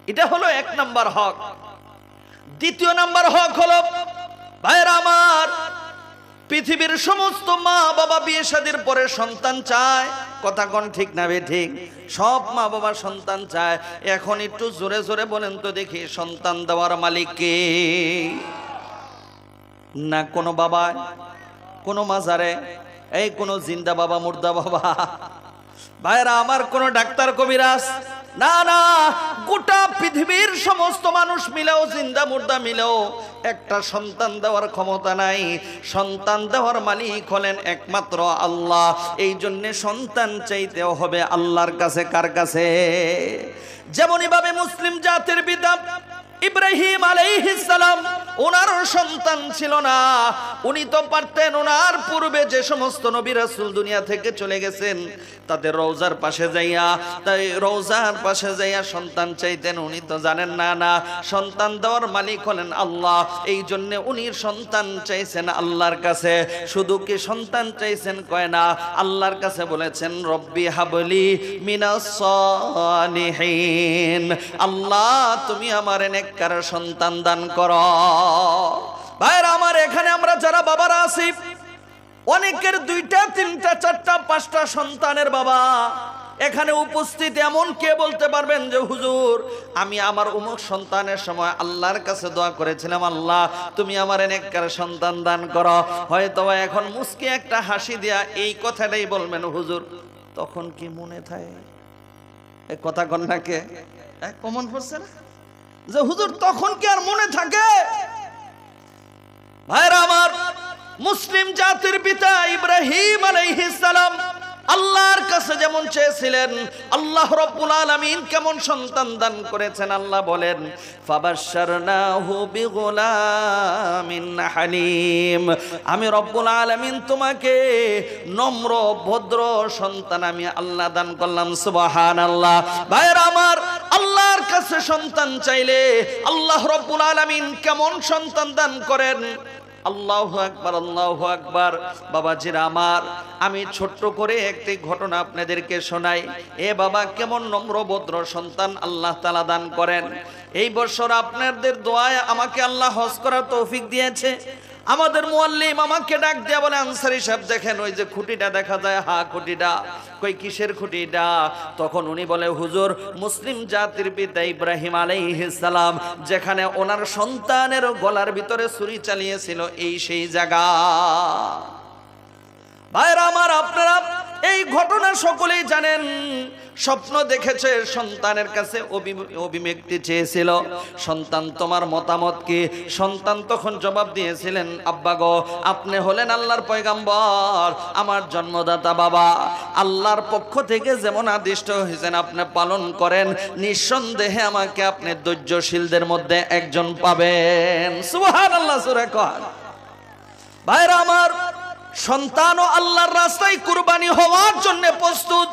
এটা হলো এক নাম্বার হক। দ্বিতীয় নাম্বার হক হলো, ভাইরা আমার, পৃথিবীর সমস্ত মা বাবা বিয়ে শাদীর পরে সন্তান চায়। কথা কোন ঠিক না বে ঠিক? সব মা বাবা সন্তান চায়। এখন একটু জোরে জোরে বলেন তো দেখি, সন্তান দেওয়ার মালিক কে? না কোনো বাবা, কোনো মাজারে, এই কোনো জিন্দা বাবা মুর্দা বাবা? ভাইরা আমার, কোন ডাক্তার কবিরাজ না, না, গোটা পৃথিবীর সমস্ত মানুষ মিলেও, জিন্দা মুর্দা মিলেও একটা সন্তান দেওয়ার ক্ষমতা নাই। সন্তান দেওয়ার মালিক হলেন একমাত্র আল্লাহ। এই জন্যে সন্তান চাইতেও হবে আল্লাহর কাছে। কার কাছে? যেমনই ভাবে মুসলিম জাতির পিতা ইব্রাহিম আলাইহিস সালাম, ওনার সন্তান ছিল না। উনি তো পারতেন ওনার পূর্বে যে সমস্ত নবী রাসূল দুনিয়া থেকে চলে গেছেন, তাদের রওজার পাশে যাইয়া, তাই রওজার পাশে যাইয়া সন্তান চাইতেন। উনি তো জানেন না, না, সন্তান দেওয়ার মালিক হলেন আল্লাহ। এই জন্য উনি সন্তান চাইছেন আল্লাহর কাছে। শুধু কি সন্তান চাইছেন কয় না, আল্লাহর কাছে বলেছেন, রব্বি হাবলি মিনাস সালিহিন, আল্লাহ তুমি আমার নেককার সন্তান দান করো। ভাইরা আমার, এখানে আমরা যারা বাবারা আছি, অনেকের 2টা 3টা 4টা 5টা সন্তানের বাবা এখানে উপস্থিত। এমন কে বলতে পারবেন যে হুজুর, আমি আমার অমুক সন্তানের সময় আল্লাহর কাছে দোয়া করেছিলাম, আল্লাহ তুমি আমার নেককার সন্তান দান করো। হয়তো এখন মুস্কি একটা হাসি দিয়া এই কথাটাই বলবেন, হুজুর তখন কি মনে থাকে? এই কথা কন্যাকে কমন পড়ছে না যে হুজুর তখন কি আর মনে থাকে? ভাইরা আমার, মুসলিম জাতির পিতা ইব্রাহিম আলাইহিস সালাম আল্লাহর কাছে যেমন চেয়েছিলেন, আল্লাহ রাব্বুল আলামিন কেমন সন্তান দান করেছেন। আল্লাহ বলেন, ফাবাশশারনাহু বিগুলামিন হালিম, আমি রব্বুল আলামিন তোমাকে নম্র ভদ্র সন্তান আমি আল্লাহ দান করলাম। সুবহানাল্লাহ। ভাইরা আমার, আল্লাহর কাছে সন্তান চাইলে আল্লাহ রাব্বুল আলামিন কেমন সন্তান দান করেন। আল্লাহু আকবার, আল্লাহু আকবার। বাবাজিরা আমার, আমি ছোট্ট করে একটি ঘটনা আপনাদেরকে শোনাই। এ বাবা, কেমন নম্র ভদ্র সন্তান আল্লাহ তাআলা দান করেন। এই বছর আপনাদের দোয়ায় আমাকে আল্লাহ হজ করার তৌফিক দিয়েছে। আমাদের মুআল্লিম আমাকে ডাক দিয়া বলে, আনসারী সাহেব দেখেন ওই যে খুঁটিটা দেখা যায়, খুঁটিটা কই, কিসের খুঁটিটা? তখন উনি বলে, হুজুর মুসলিম জাতির পিতা ইব্রাহিম আলাইহিস সালাম যেখানে ওনার সন্তানের গলার ভিতরে ছুরি চালিয়েছিল, এই সেই জায়গা। ভাইরা আমার, আপনারা এই ঘটনা সকলেই জানেন। স্বপ্ন দেখেছে, সন্তানের কাছে অভিব্যক্তি চেয়েছিল, সন্তান তোমার মতামত কি? সন্তান তখন জবাব দিয়েছিলেন, আব্বা গো, আপনি হলেন আল্লাহর পয়গাম্বর, আমার জন্মদাতা বাবা, আল্লাহর পক্ষ থেকে যেমন আদিষ্ট হয়েছেন আপনি পালন করেন, নিঃসন্দেহে আমাকে আপনি ধৈর্যশীলদের মধ্যে একজন পাবেন। সুবহানাল্লাহ, সূরা কর। ভাইরা আমার, সন্তানও আল্লাহর রাস্তায় কুরবানি হওয়ার জন্য প্রস্তুত।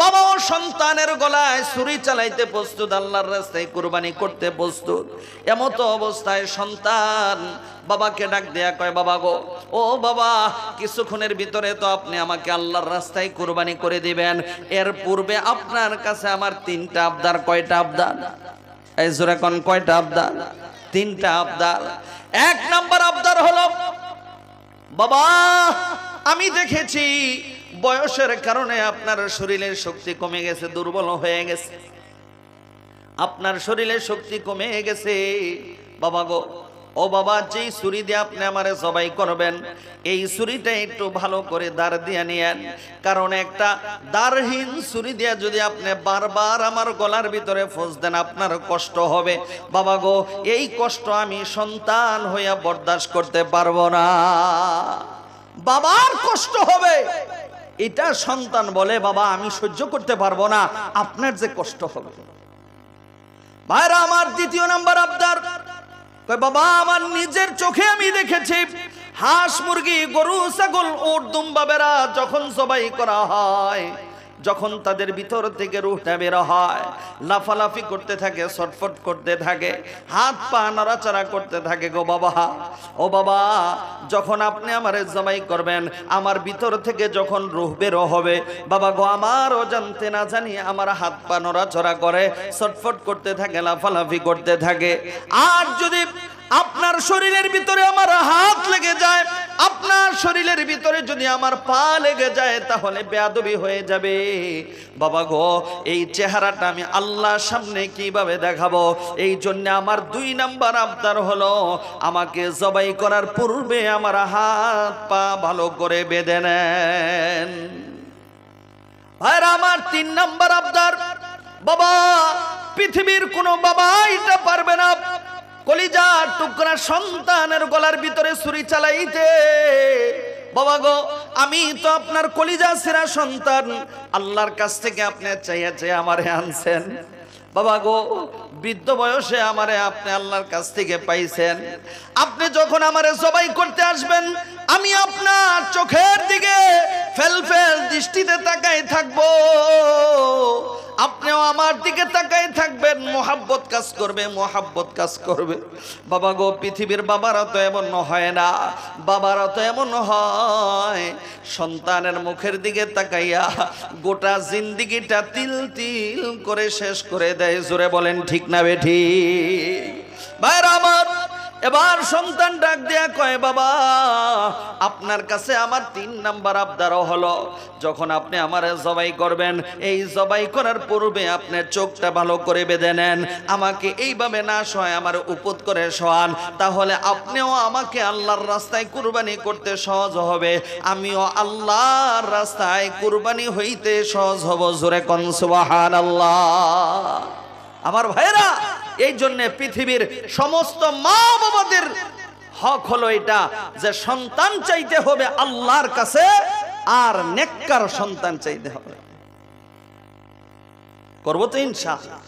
বাবাও সন্তানের গলায় ছুরি চালাইতে প্রস্তুত, আল্লাহর রাস্তায় কুরবানি করতে প্রস্তুত। এমত অবস্থায় সন্তান বাবাকে ডাক দেয়া কয়, বাবা গো, ও বাবা, কিছুক্ষণের ভিতরে তো আপনি আমাকে আল্লাহর রাস্তায় কুরবানি করে দিবেন। এর পূর্বে আপনার কাছে আমার 3টা আবদার। কয়টা আবদার? এই জোরে কোন, কয়টা আবদার? 3টা আবদার। 1 নাম্বার আবদার হলো, বাবা আমি দেখেছি বয়সের কারণে আপনার শরীরের শক্তি কমে গেছে, দুর্বল হয়ে গেছে। আপনার শরীরে শক্তি কমে গেছে বাবা গো, ও বাবা, যেই ছুরি দিয়ে আপনি আমারে জবাই করবেন এই ছুরিটা একটু ভালো করে দাঁড় দিয়ে নিয়েন, কারণ একটা দাঁড়হীন ছুরি দিয়ে যদি আপনি বারবার আমার গলার ভিতরে ফোঁস দেন আপনার কষ্ট হবে বাবা গো, এই কষ্ট আমি সন্তান হইয়া বরদাস্ত করতে পারবো না। বাবার কষ্ট হবে এটা সন্তান বলে বাবা আমি সহ্য করতে পারবো না, আপনার যে কষ্ট হবে। ভাইরা আমার, দ্বিতীয় নাম্বার আবদার, বাবা আমার নিজের চোখে আমি দেখেছি হাঁস মুরগি গরু ছাগল উট দুম্বা বেড়া যখন জবাই করা হয়, যখন তাদের ভিতর থেকে রূহটা বের হয় লাফালাফি করতে থাকে, ছটফট করতে থাকে, হাত পা নড়াচড়া করতে থাকে গো বাবা। ও বাবা, যখন আপনি আমারে জবাই করবেন আমার ভিতর থেকে যখন রূহ বের হবে বাবা গো, আমারও জানতে না জানি আমার হাত পা নড়াচড়া করে, ছটফট করতে থাকে, লাফালাফি করতে থাকে। আর যদি আপনার শরীরের ভিতরে আমার হাত লেগে যায়, আপনার শরীরের ভিতরে যদি আমার পা লেগে যায় তাহলে বেয়াদবি হয়ে যাবে বাবা গো। এই চেহারাটা আমি আল্লাহর সামনে কিভাবে দেখাবো? এই জন্য আমার 2 নাম্বার আবদার হলো আমাকে জবাই করার পূর্বে আমার হাত পা ভালো করে বেঁধে নেন। আর আমার 3 নাম্বার আবদার, বাবা পৃথিবীর কোনো বাবা এটা পারবে না কলিজার টুকরা সন্তানের গলার ভিতরে ছুরি চালাইতে। বাবা গো, আমি তো আপনার কলিজা ছেঁড়া সন্তান, আল্লাহর কাছ থেকে আপনি চাইছে আমারে আনছেন বাবা গো, বৃদ্ধ বয়সে আমারে আপনি আল্লাহর কাছ থেকে পাইছেন। আপনি যখন আমারে জবাই করতে আসবেন আমি আপনার চোখের দিকে ফেল ফেল দৃষ্টিতে তাকাই থাকবো, আপনিও আমার দিকে তাকাই থাকবেন, মোহাব্বত কাজ করবে, মোহাব্বত কাজ করবে বাবা গো। পৃথিবীর বাবারা তো এমন হয় না, বাবারা তো এমন হয় সন্তানের মুখের দিকে তাকাইয়া গোটা জিন্দিগিটা তিল তিল করে শেষ করে দেয়। জোরে বলেন ঠিক না বেঠিক? ভাইরা আমার, এবার সন্তান ডাক দেয়া কয়, বাবা আপনার কাছে আমার 3 নাম্বার আবদারও হলো যখন আপনি আমার জবাই করবেন এই জবাই করার পূর্বে আপনার চোখটা ভালো করে বেঁধে নেন, আমাকে এইভাবে না শোয় আমার উপত করে শোয়ান, তাহলে আপনিও আমাকে আল্লাহর রাস্তায় কুরবানি করতে সহজ হবে, আমিও আল্লাহর রাস্তায় কুরবানি হইতে সহজ হব। জোরে কোন সুবহানাল্লাহ। আমার ভাইরা, এই জন্য পৃথিবীর সমস্ত মা বাবাদের হক হলো এটা যে সন্তান চাইতে হবে আল্লাহর কাছে আর নেককার সন্তান চাইতে হবে। করবো তো ইনশাআল্লাহ,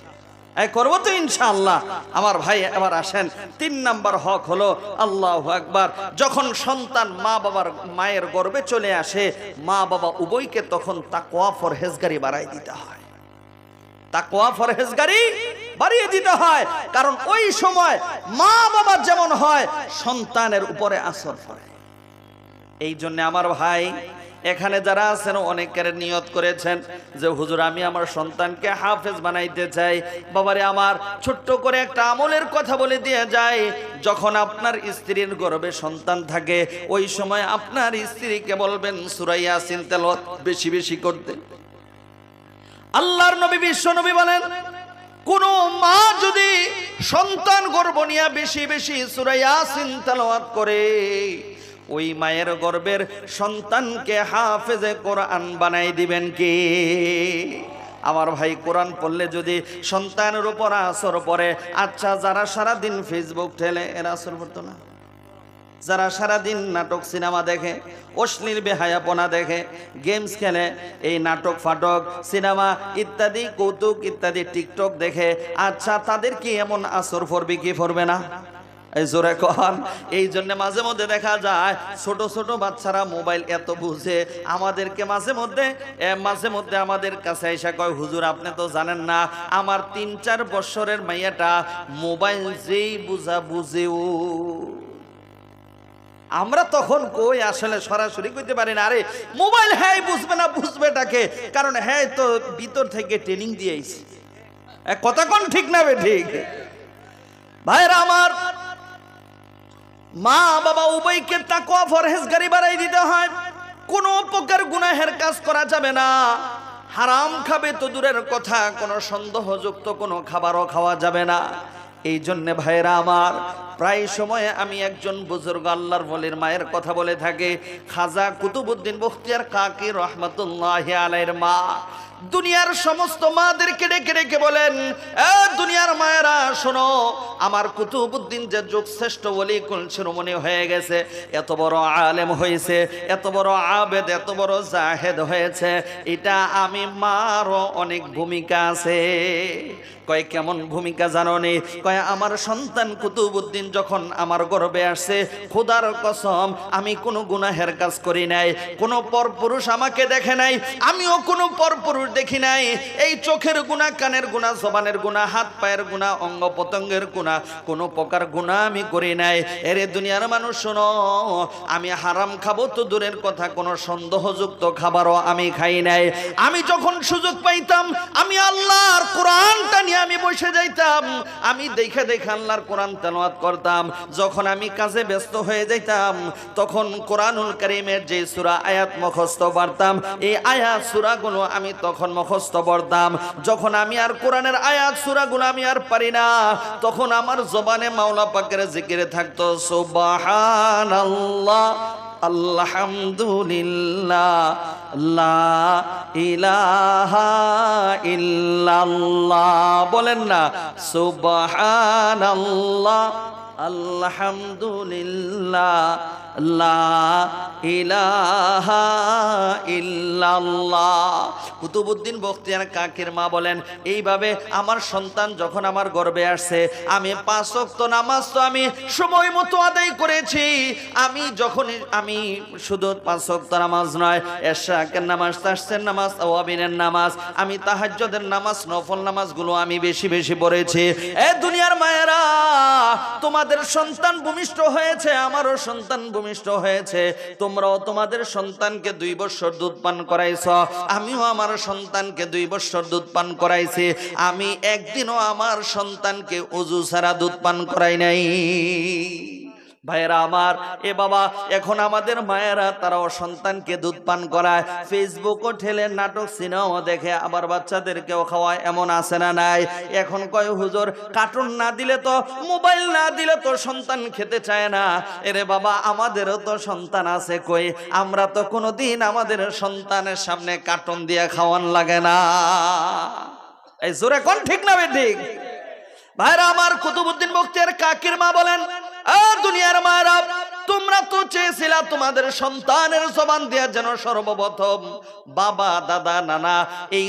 করবো তো ইনশাআল্লাহ। আমার ভাই এবার আসেন, 3 নাম্বার হক হলো আল্লাহু আকবার, যখন সন্তান মা বাবার মায়ের গর্ভে চলে আসে মা বাবা উভয়কে তখন তাকওয়া পরহেজগারি বাড়াই দিতে হয়, তাকওয়া পরহেজগারি বাড়িয়ে দিতে হয়, কারণ ওই সময় মা বাবা যেমন হয় সন্তানের উপরে আসর পড়ে। এই জন্য আমার ভাই এখানে যারা আছেন অনেকের নিয়ত করেছেন যে হুজুর আমি আমার সন্তানকে হাফেজ বানাইতে চাই। বাবারে আমার, ছোট্ট করে একটা আমলের কথা বলে দিয়ে যায়, যখন আপনার স্ত্রীর গর্ভে সন্তান থাকে ওই সময় আপনার স্ত্রীকে বলবেন সূরা ইয়াসিন তেলাওয়াত বেশি বেশি করতে। আল্লাহর নবী বিশ্ব নবী বলেন, কোন মা যদি সন্তান গর্ভ নিয়ে বেশি বেশি সূরা ইয়াসিন তেলাওয়াত করে ওই মায়ের গর্ভের সন্তানকে হাফেজে কোরআন বানাই দিবেন কে? আমার ভাই, কোরআন পড়লে যদি সন্তানের উপর আসর পড়ে, আচ্ছা যারা সারাদিন ফেসবুক ঠেলে এরা আসর পড়তো না? যারা সারাদিন নাটক সিনেমা দেখে, অশ্লীল বেহায়াপনা দেখে, গেমস খেলে, এই নাটক ফাটক সিনেমা ইত্যাদি কৌতুক ইত্যাদি টিকটক দেখে, আচ্ছা তাদের কি এমন আসর পড়বে কি পড়বে না? এই জোরে কন। এই জন্য মাঝে মধ্যে দেখা যায় ছোট ছোট বাচ্চারা মোবাইল এত বুঝে, আমাদেরকে মাঝে মধ্যে আমাদের কাছে এসে কয়, হুজুর আপনি তো জানেন না আমার 3-4 বছরের মাইয়াটা মোবাইল যেই বুঝেও। আমরা তখন কই আসলে সরাসরি কইতে পারি না, আরে মোবাইল হ্যাঁ বুঝবে না, বুঝবেটাকে, কারণ হ্যাঁ তো ভিতর থেকে ট্রেনিং দিয়েছি। কথা কোন ঠিক না বে ঠিক? ভাইরা আমার, মা বাবা উভয়কে তাকওয়া পরহেজগারি বাড়াই দিতে হয়। কোনো প্রকার গুনাহের কাজ করা যাবে না, হারাম খাবে তো দূরের কথা, কোনো সন্দেহযুক্ত কোনো খাবারও খাওয়া যাবে না। এই জন্যে ভাইরা আমার, প্রায় সময়ে আমি একজন বুজুর্গ আল্লাহর ওলির মায়ের কথা বলে থাকি, খাজা কুতুবউদ্দিন বখতিয়ার কাকি রহমাতুল্লাহি আলাইহির মা দুনিয়ার সমস্ত মাদেরকে ডেকে ডেকে বলেন, এ দুনিয়ার মায়েরা শোনো, আমার কুতুবউদ্দিন যে যুগ শ্রেষ্ঠ ওলি কুল শিরোমণি হয়ে গেছে, এত বড় আলেম হয়েছে, এত বড় আবেদ, এত বড় জাহেদ হয়েছে, এটা আমি মারও অনেক ভূমিকা আছে। কয় কেমন ভূমিকা জানো নি? কয় আমার সন্তান কুতুবউদ্দিন যখন আমার গর্ভে আসছে, খোদার কসম আমি কোনো গুনাহের কাজ করি নাই, কোনো পরপুরুষ আমাকে দেখে নাই, আমিও কোনো পরপুরুষ দেখি নাই। এই চোখের গুনাহ, কানের গুনাহ, জবানের গুনাহ, হাত পায়ের গুনাহ, অঙ্গ পতঙ্গের গুনাহ, কোনো প্রকার গুনাহ আমি করি নাই। এরে দুনিয়ার মানুষ শোনো, আমি হারাম খাবো তো দূরের কথা, কোনো সন্দেহযুক্ত খাবারও আমি খাই নাই। আমি যখন সুযোগ পাইতাম, আমি আল্লাহর কোরআনটা নিয়ে আমি বসে যাইতাম, আমি দেখে দেখে আল্লাহর কোরআন তেলাওয়াত করতাম। যখন আমি কাজে ব্যস্ত হয়ে যাইতাম, তখন কোরআনুল কারীমের যে সূরা আয়াত মুখস্থ পারতাম, এই আয়াত সূরাগুলো আমি তখন মুখস্থ পড়তাম। যখন আমি আর কোরআনের আয়াত সূরাগুলো আমি আর পারি না, তখন আমার জবানে মাওলা পাকের জিকিরে থাকতো সুবহানাল্লাহ, আলহামদুলিল্লাহ, লা ইলাহা ইল্লাল্লাহ। বলেন না সুবহানাল্লাহ, আলহামদুলিল্লাহ, লা ইলাহা ইল্লাল্লাহ। কুতুবউদ্দিন বখতিয়ার কাকির মা বলেন, এইভাবে আমার সন্তান যখন আমার গর্ভে আসছে, আমি 5 ওয়াক্ত নামাজ তো আমি সময় মতো আদায় করেছি। আমি যখন আমি শুধু 5 ওয়াক্ত নামাজ নয়, এশাকের নামাজ, তাসসের নামাজ, আওয়াবিনের নামাজ, আমি তাহাজ্জুদের নামাজ, নফল নামাজগুলো আমি বেশি বেশি পড়েছি। এ দুনিয়ার মায়েরা, তোমাদের সন্তান ভূমিষ্ঠ হয়েছে, আমারও সন্তান ভূমিষ্ঠ হয়েছে। তোমরাও তোমাদের সন্তানকে 2 বছর দুধ পান করাইছ, আমিও আমার সন্তানকে 2 বছর দুধ পান করাইছি। আমি একদিনও আমার সন্তানকে ওযু ছাড়া দুধ পান করাই নাই। ভাইয়েরা আমার, এ বাবা, এখন আমাদের মায়েরা তারাও সন্তানকে দুধ পান করায়, ফেসবুকও ঠেলে, নাটক সিনেমাও দেখে, আবার বাচ্চাদেরকেও খাওয়ায়, এমন আছে না নাই? এখন কয় হুজুর, কার্টুন না দিলে তো, মোবাইল না দিলে তো সন্তান খেতে চায় না। এরে বাবা, আমাদেরও তো সন্তান আছে, কই আমরা তো কোনোদিন আমাদের সন্তানের সামনে কার্টুন দিয়ে খাওয়ান লাগে না। এই জোরে কোন ঠিক না ঠিক? ভাইরা আমার, কুতুবউদ্দিন বখতিয়ার কাকির মা বলেন, দুনিয়ার মায়েরা, তোমরা তো চেয়েছিলা তোমাদের সন্তানের জবান দিয়া যেন সর্বপ্রথম বাবা, দাদা, নানা, এই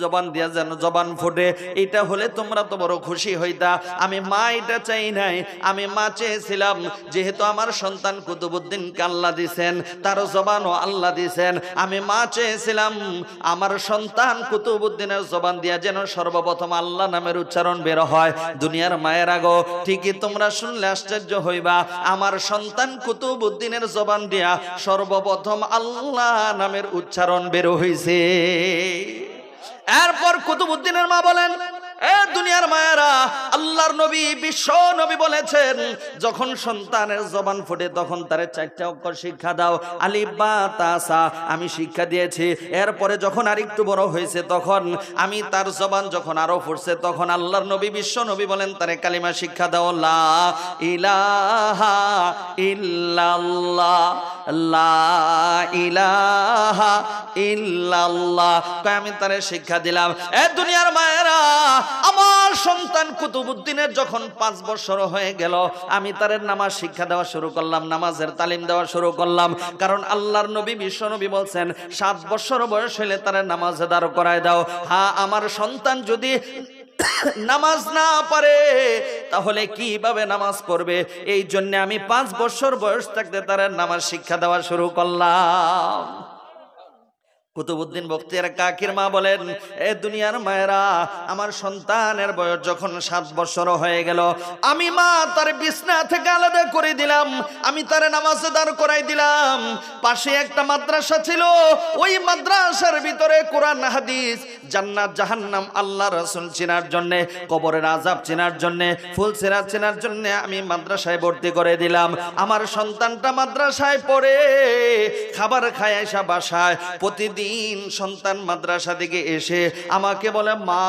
জবান দিয়া যেন জবান ফুটে। এটা হলে তোমরা তো বড় খুশি হইতা। আমি মা এটা চাই নাই, আমি মা চেয়েছিলাম, যেহেতু আমার সন্তান কুতুবউদ্দিনকে আল্লাহ দিছেন, তার জবানও আল্লাহ দিছেন, আমি মা চেয়েছিলাম আমার সন্তান কুতুবউদ্দিনের জবান দিয়া যেন সর্বপ্রথম আল্লাহ নামের উচ্চারণ বের হয়। দুনিয়ার মায়েরা গো, ঠিকই তোমরা শুনলে আশ্চর্য হইবা, আমার সন্তান কুতুবউদ্দিনের জবান দিয়া সর্বপ্রথম আল্লাহ নামের উচ্চারণ বের হইছে। এরপর কুতুবউদ্দিনের মা বলেন, এ দুনিয়ার মায়েরা, আল্লাহর নবী, বিশ্ব নবী বলেছেন, যখন সন্তানের জবান ফুটে তখন তারে 4টা অক্ষর শিক্ষা দাও, আলিফ বা তা সা, আমি শিক্ষা দিয়েছি। এরপরে যখন আরেকটু বড় হয়েছে, তখন আমি তার জবান যখন আরো ফুটছে, তখন আল্লাহর নবী, বিশ্ব নবী বলেন, তারে কালিমা শিক্ষা দাও, লা ইলাহা ইল্লাল্লাহ, লা ইলাহা ইল্লাল্লাহ। আমি তারে শিক্ষা দিলাম। এ দুনিয়ার মায়েরা, আমার সন্তান কুতুবউদ্দিনের যখন 5 বছর হয়ে গেল, আমি তার নামাজ শিক্ষা দেওয়া শুরু করলাম, নামাজের তালিম দেওয়া শুরু করলাম। কারণ আল্লাহর নবী, বিশ্ব নবী বলছেন, 7 বছর বয়স হলে তার নামাজে দাঁড় করায় দাও। হ্যাঁ, আমার সন্তান যদি নামাজ না পারে তাহলে কিভাবে নামাজ পড়বে? এই জন্য আমি 5 বছর বয়স থাকতে তার নামাজ শিক্ষা দেওয়া শুরু করলাম। কুতুবউদ্দিন বখতিয়ার কাকির মা বলেন, এ দুনিয়ার মায়েরা, আমার সন্তানের বয়স যখন 7 বছর হয়ে গেল, আমি মা তার বিছনা থেকে আলাদা করে দিলাম, আমি তার নামাজে দাঁড় করাই দিলাম। পাশে একটা মাদ্রাসা ছিল, ওই মাদ্রাসার ভিতরে কোরআন, হাদিস, জান্নাত, জাহান্নাম, আল্লাহ, রাসূল চেনার জন্য, কবরের আযাব চেনার জন্য, ফুলসিরাত চেনার জন্য আমি মাদ্রাসায় ভর্তি করে দিলাম। আমার সন্তানটা মাদ্রাসায় পড়ে, খাবার খায়, এসে বাসায় প্রতিদিন দিন সন্তান মাদ্রাসা থেকে এসে আমাকে বলে, মা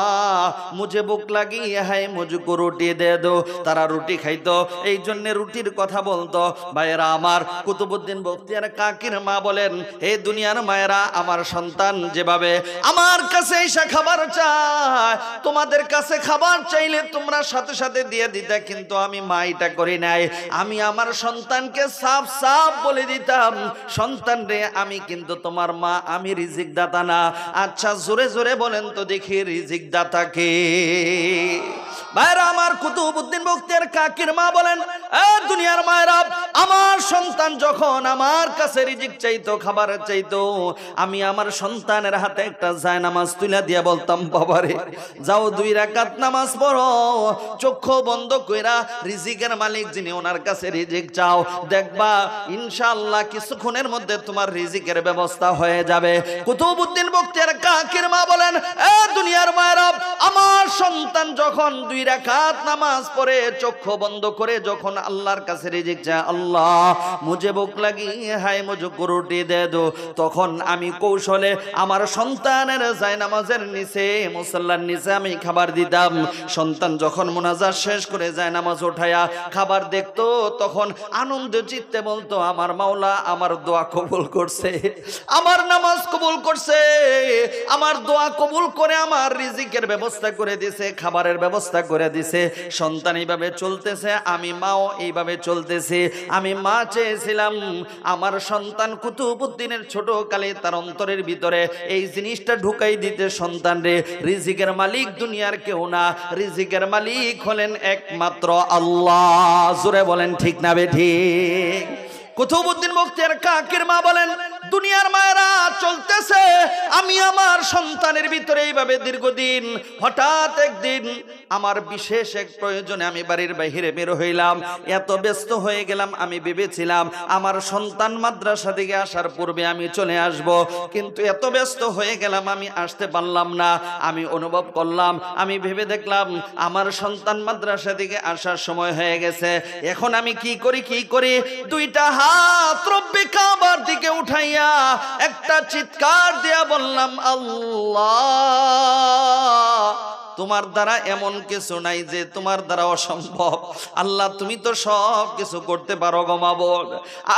মুঝে ভুক লাগি হ্যাঁ মুঝকো রুটি দে দো। তারা রুটি খাইতো, এই জন্য রুটির কথা বলতো। ভাইয়েরা আমার, কুতুবউদ্দিন বখতিয়ার কাকির মা বলেন, হে দুনিয়ার মায়েরা, আমার সন্তান যেভাবে আমার কাছে এসে খাবার চায়, তোমাদের কাছে খাবার চাইলে তোমরা সাথে সাথে দিয়ে দিতে, কিন্তু আমি মা এটা করি নাই। আমি আমার সন্তানকে সাফ সাফ বলে দিতাম, সন্তান রে আমি কিন্তু তোমার মা, আমি রিজিক দাতা না। আচ্ছা জোরে জোরে বলেন তো দেখি, রিজিক দাতা কে? ভাইরা আমার, কুতুবউদ্দিন বখতিয়ার কাকির মা বলেন, এ দুনিয়ার মায়েরা, আমার সন্তান যখন আমার কাছে রিজিক চাইতো, খাবার চাইতো, আমি আমার সন্তানের হাতে একটা জায়নামাজ তুলে দিয়া বলতাম, বাবারে যাও 2 রাকাত নামাজ পড়ো, চক্ষু বন্ধ কইরা রিজিকের মালিক যিনি ওনার কাছে রিজিক চাও, দেখবা ইনশাআল্লাহ কিছুক্ষণের মধ্যে তোমার রিজিকের ব্যবস্থা হয়ে যাবে। কুতুবউদ্দিন বখতিয়ার কাকির মা বলেন, এ দুনিয়ার মায়েরা, আমার সন্তান যখন 2 রাকাত নামাজ পড়ে চক্ষু বন্ধ করে যখন আল্লাহর কাছে রিজিক চায়, আল্লাহ মুঝে ভুক লাগি হায় মুঝকো রুটি দে দো, তখন আমি কৌশলে আমার সন্তানের জায়নামাজের নিচে, মুসাল্লার নিচে আমি খাবার দিতাম। সন্তান যখন মুনাজাত শেষ করে জায়নামাজ উঠায়া খাবার দেখতো, তখন আনন্দ চিত্তে বলতো, আমার মাওলা আমার দোয়া কবুল করছে, আমার নামাজ কবুল করছে, আমার দোয়া কবুল করে আমার রিজিকের ব্যবস্থা করে দিছে, খাবারের ব্যবস্থা করে দিছে। সন্তান এইভাবে চলতেছে, আমি মাও এইভাবে চলতেছি। আমি মা চেয়েছিলাম আমার সন্তান কুতুবউদ্দিনের ছোট কালে তার অন্তরের ভিতরে এই জিনিসটা ঢুকাই দিতে, সন্তান রে রিজিকের মালিক দুনিয়ার কেউ না, রিজিকের মালিক হলেন একমাত্র আল্লাহ। জোরে বলেন ঠিক না বেঠিক? কুতুবউদ্দিন বখতিয়ার কাকির মা বলেন, দুনিয়ার মায়েরা চলতেছে, আমি আমার সন্তানের ভিতরে এইভাবে দীর্ঘদিন, হঠাৎ একদিন আমার বিশেষ এক প্রয়োজনে আমি বাড়ির বাইরে বের হইলাম, এত ব্যস্ত হয়ে গেলাম, আমি ভেবেছিলাম আমার সন্তান মাদ্রাসা থেকে আসার পূর্বে আমি চলে আসব, কিন্তু এত ব্যস্ত হয়ে গেলাম আমি আসতে পারলাম না। আমি অনুভব করলাম, আমি ভেবে দেখলাম আমার সন্তান মাদ্রাসা থেকে আসার সময় হয়ে গেছে, এখন আমি কি করি? 2টা হাত রব্বে কাবার দিকে উঠাইয়া একটা চিৎকার দিয়া বললাম, আল্লাহ তোমার দ্বারা এমন কিছু নাই যে তোমার দ্বারা অসম্ভব। আল্লাহ তুমি তো সব কিছু করতে পারো গো মাবুদ।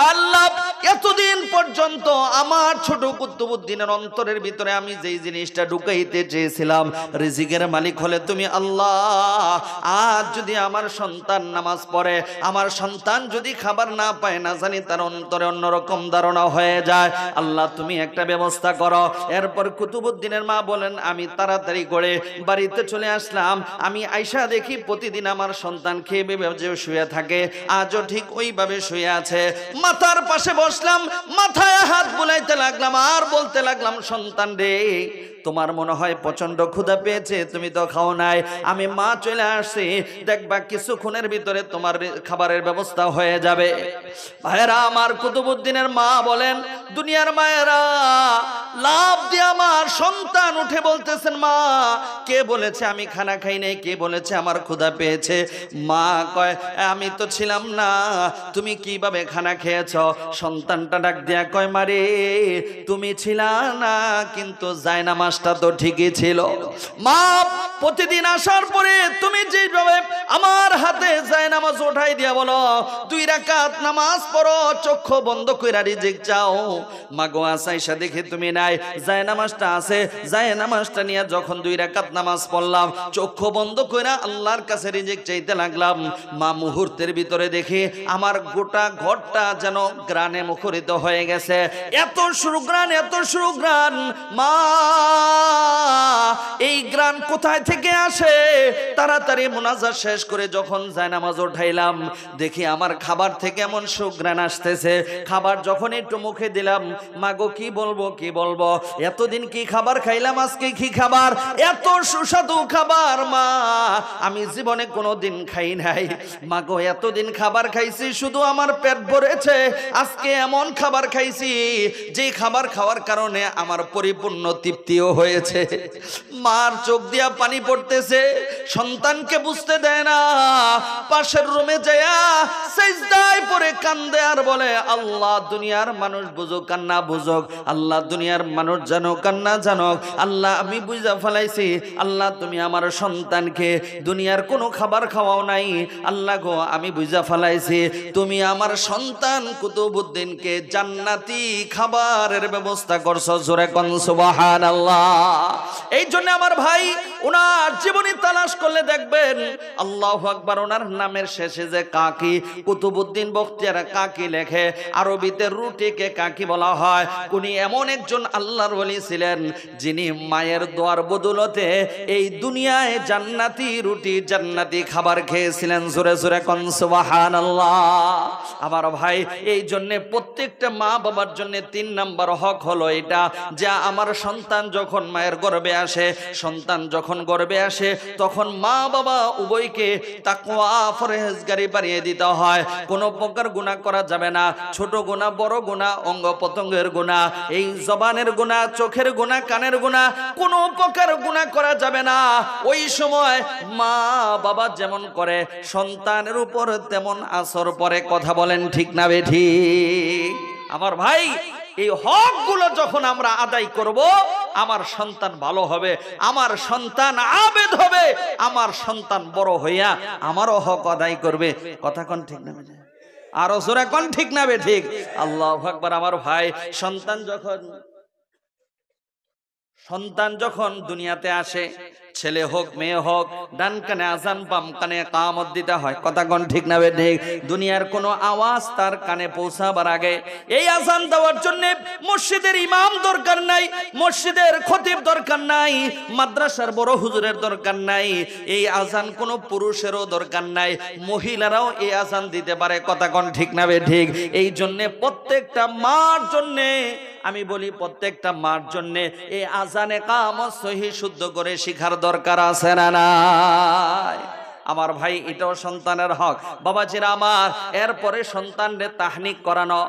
আল্লাহ এতদিন পর্যন্ত আমার ছোট কুতুবউদ্দিনের অন্তরের ভিতরে আমি যেই জিনিসটা ঢুকাইতে চেয়েছিলাম, রিজিকের মালিক হলে তুমি আল্লাহ। আজ যদি আমার সন্তান নামাজ পড়ে, আমার সন্তান যদি খাবার না পায়, না জানি তার অন্তরে অন্যরকম ধারণা হয়ে যায়, আল্লাহ তুমি একটা ব্যবস্থা করো। এরপর কুতুবউদ্দিনের মা বলেন, আমি তাড়াতাড়ি করে বাড়িতে চলে আসলাম। আমি আয়সা দেখি প্রতিদিন আমার সন্তান খেয়ে যে শুয়ে থাকে, আজও ঠিক ওইভাবে শুয়ে আছে। মাথার পাশে বসলাম, মাথায় হাত বুলাইতে লাগলাম আর বলতে লাগলাম, সন্তান রে তোমার মনে হয় প্রচন্ড ক্ষুধা পেয়েছে, তুমি তো খাও নাই। আমি মা চলে আসছি, দেখবা কিছুক্ষণের ভিতরে তোমার খাবারের ব্যবস্থা হয়ে যাবে। ভাইরা আমার, কুতুবউদ্দিনের মা বলেন, দুনিয়ার মায়েরা লাভ দিয়ে আমার সন্তান উঠে বলতেছেন, মা কে বলেছে আমি খানা খাই নাই? কে বলেছে আমার ক্ষুধা পেয়েছে? মা কয়, আমি তো ছিলাম না, তুমি কিভাবে খানা খেয়েছ? সন্তানটা ডাক দিয়া কয়, মারে তুমি ছিলা না, কিন্তু জায়নামাজটা তো ঠিকই ছিল। মা প্রতিদিন আসার পরে তুমি যেভাবে আমার হাতে জায়নামাজ উঠাই দিয়া বলো, 2 রাকাত নামাজ পড়ো, চক্ষু বন্ধ কইরা রিজিক চাও, মা গো আসাইসা দেখে তুমি নাই, জায়নামাজটা আছে, জায়নামাজটা নিয়ে যখন 2 রাকাত নামাজ পড়লাম, চক্ষু বন্ধ কইরা আল্লাহর কাছে রিজিক চাইতে লাগলাম, মা মুহূর্তের ভিতরে দেখি আমার গোটা ঘরটা যেন গ্রানে মুখরিত হয়ে গেছে। এত সুগ্রাণ, এত সুগ্রাণ। মা এই গ্রান কোথায় থেকে আসে? তাড়াতাড়ি মুনাজাত শেষ করে যখন জায়নামাজ উঠাইলাম, দেখি আমার খাবার থেকে এমন সুগ্রাণ আসতেছে। খাবার যখন একটু মুখে দিলাম, মাগো কি বলবো, এতদিন কি খাবার খাইলাম, আজকে কি খাবার, এত সুস্বাদু খাবার মা আমি জীবনে কোনোদিন খাই নাই। মাগো এতদিন খাবার খাইছি, শুধু আমার পেট ভরেছে, আজকে এমন খাবার খাইছি যে খাবার খাওয়ার কারণে আমার পরিপূর্ণ তৃপ্তিও হয়েছে, মার চোখ দিয়া পানি পড়তেছে, সন্তানকে বুঝতে দেয় না। পাশের রুমে যায়া সিজদায় পড়ে কান্দে আর বলে, আল্লাহ দুনিয়ার মানুষ বুঝুক আর না বুঝুক, আল্লাহ দুনিয়ার মানুষ জানুক আর না জানুক, আল্লাহ আমি বুঝা ফেলাইছি, আল্লাহ তুমি আমার সন্তানকে দুনিয়ার কোনো খাবার খাওয়াও নাই, আল্লাহ গো আমি বুঝা ফেলাইছি তুমি আমার সন্তান কুতুবউদ্দিনকে জান্নাতি খাবারের ব্যবস্থা করছো। জোরে কোন সুবহানাল্লাহ। এই জন্য আমার ভাই ওনার জীবনী তালাশ করলে দেখবেন আল্লাহু আকবার, ওনার নামের শেষে যে কাকি, কুতুবউদ্দিন বখতিয়ার কাকি লেখে, আরবিতে রুটিকে কাকি বলা হয়। উনি এমন একজন আল্লাহর ওলি ছিলেন যিনি মায়ের দোয়ার বদৌলতে এই দুনিয়ায় জান্নাতি রুটি জান্নাতি খাবার খেয়েছিলেন। জোরে জোরে কোন সুবহানাল্লাহ। আমার ভাই এই জন্য প্রত্যেকটা মা বাবার জন্য 3 নাম্বার হক হলো এটা, যা আমার সন্তান যখন মায়ের গর্ভে আসে, সন্তান যখন গর্ভে আসে তখন মা বাবা উভয়কে তাকওয়া পরহেজগারি বাড়িয়ে দিতে হয়। কোনো প্রকার গুনাহ করা যাবে না, ছোট গুনাহ বড় গুনাহ, অঙ্গ প্রত্যঙ্গের গুনাহ, এই জবানের গুনাহ, চোখের গুনাহ, কানের গুনাহ, কোনো প্রকার গুনাহ করা যাবে না। ওই সময় মা বাবা যেমন করে সন্তানের উপর তেমন আসর পরে। কথা বলেন ঠিক না বেঠিক? আমার ভাই এই হকগুলো যখন আমরা আদায় করব, আমার সন্তান ভালো হবে, আমার সন্তান আবেদ হবে, আমার সন্তান বড় হইয়া আমারও হক আদায় করবে। কথা কোন ঠিক না বেঠিক? আরো জোরে কোন ঠিক না বেঠিক? আল্লাহু আকবার। আমার ভাই সন্তান যখন দুনিয়াতে আসে, ছেলে হোক মেয়ে হোক, ডান কানে আজান বাম কানে কামত দিতে হয়। কথা কোন ঠিক না বেঠিক? দুনিয়ার কোনো আওয়াজ তার কানে পৌঁছাবার আগে এই আজান দেওয়ার জন্য মসজিদের ইমাম দরকার নাই, মসজিদের খতিব দরকার নাই, মাদ্রাসার বড় হুজুরের দরকার নাই, এই আজান কোনো পুরুষেরও দরকার নাই, মহিলারাও এই আজান দিতে পারে। কথা কোন ঠিক না বেঠিক? এই জন্য প্রত্যেকটা মার জন্য আমি বলি, প্রত্যেকটা মার জন্য এই আজানে কামত সহি শুদ্ধ করে শিখার দরকার আছে না নাই? আমার ভাই এটাও সন্তানের হক। বাবাজিরা আমার, এরপরে সন্তানদের তাহনিক করানো।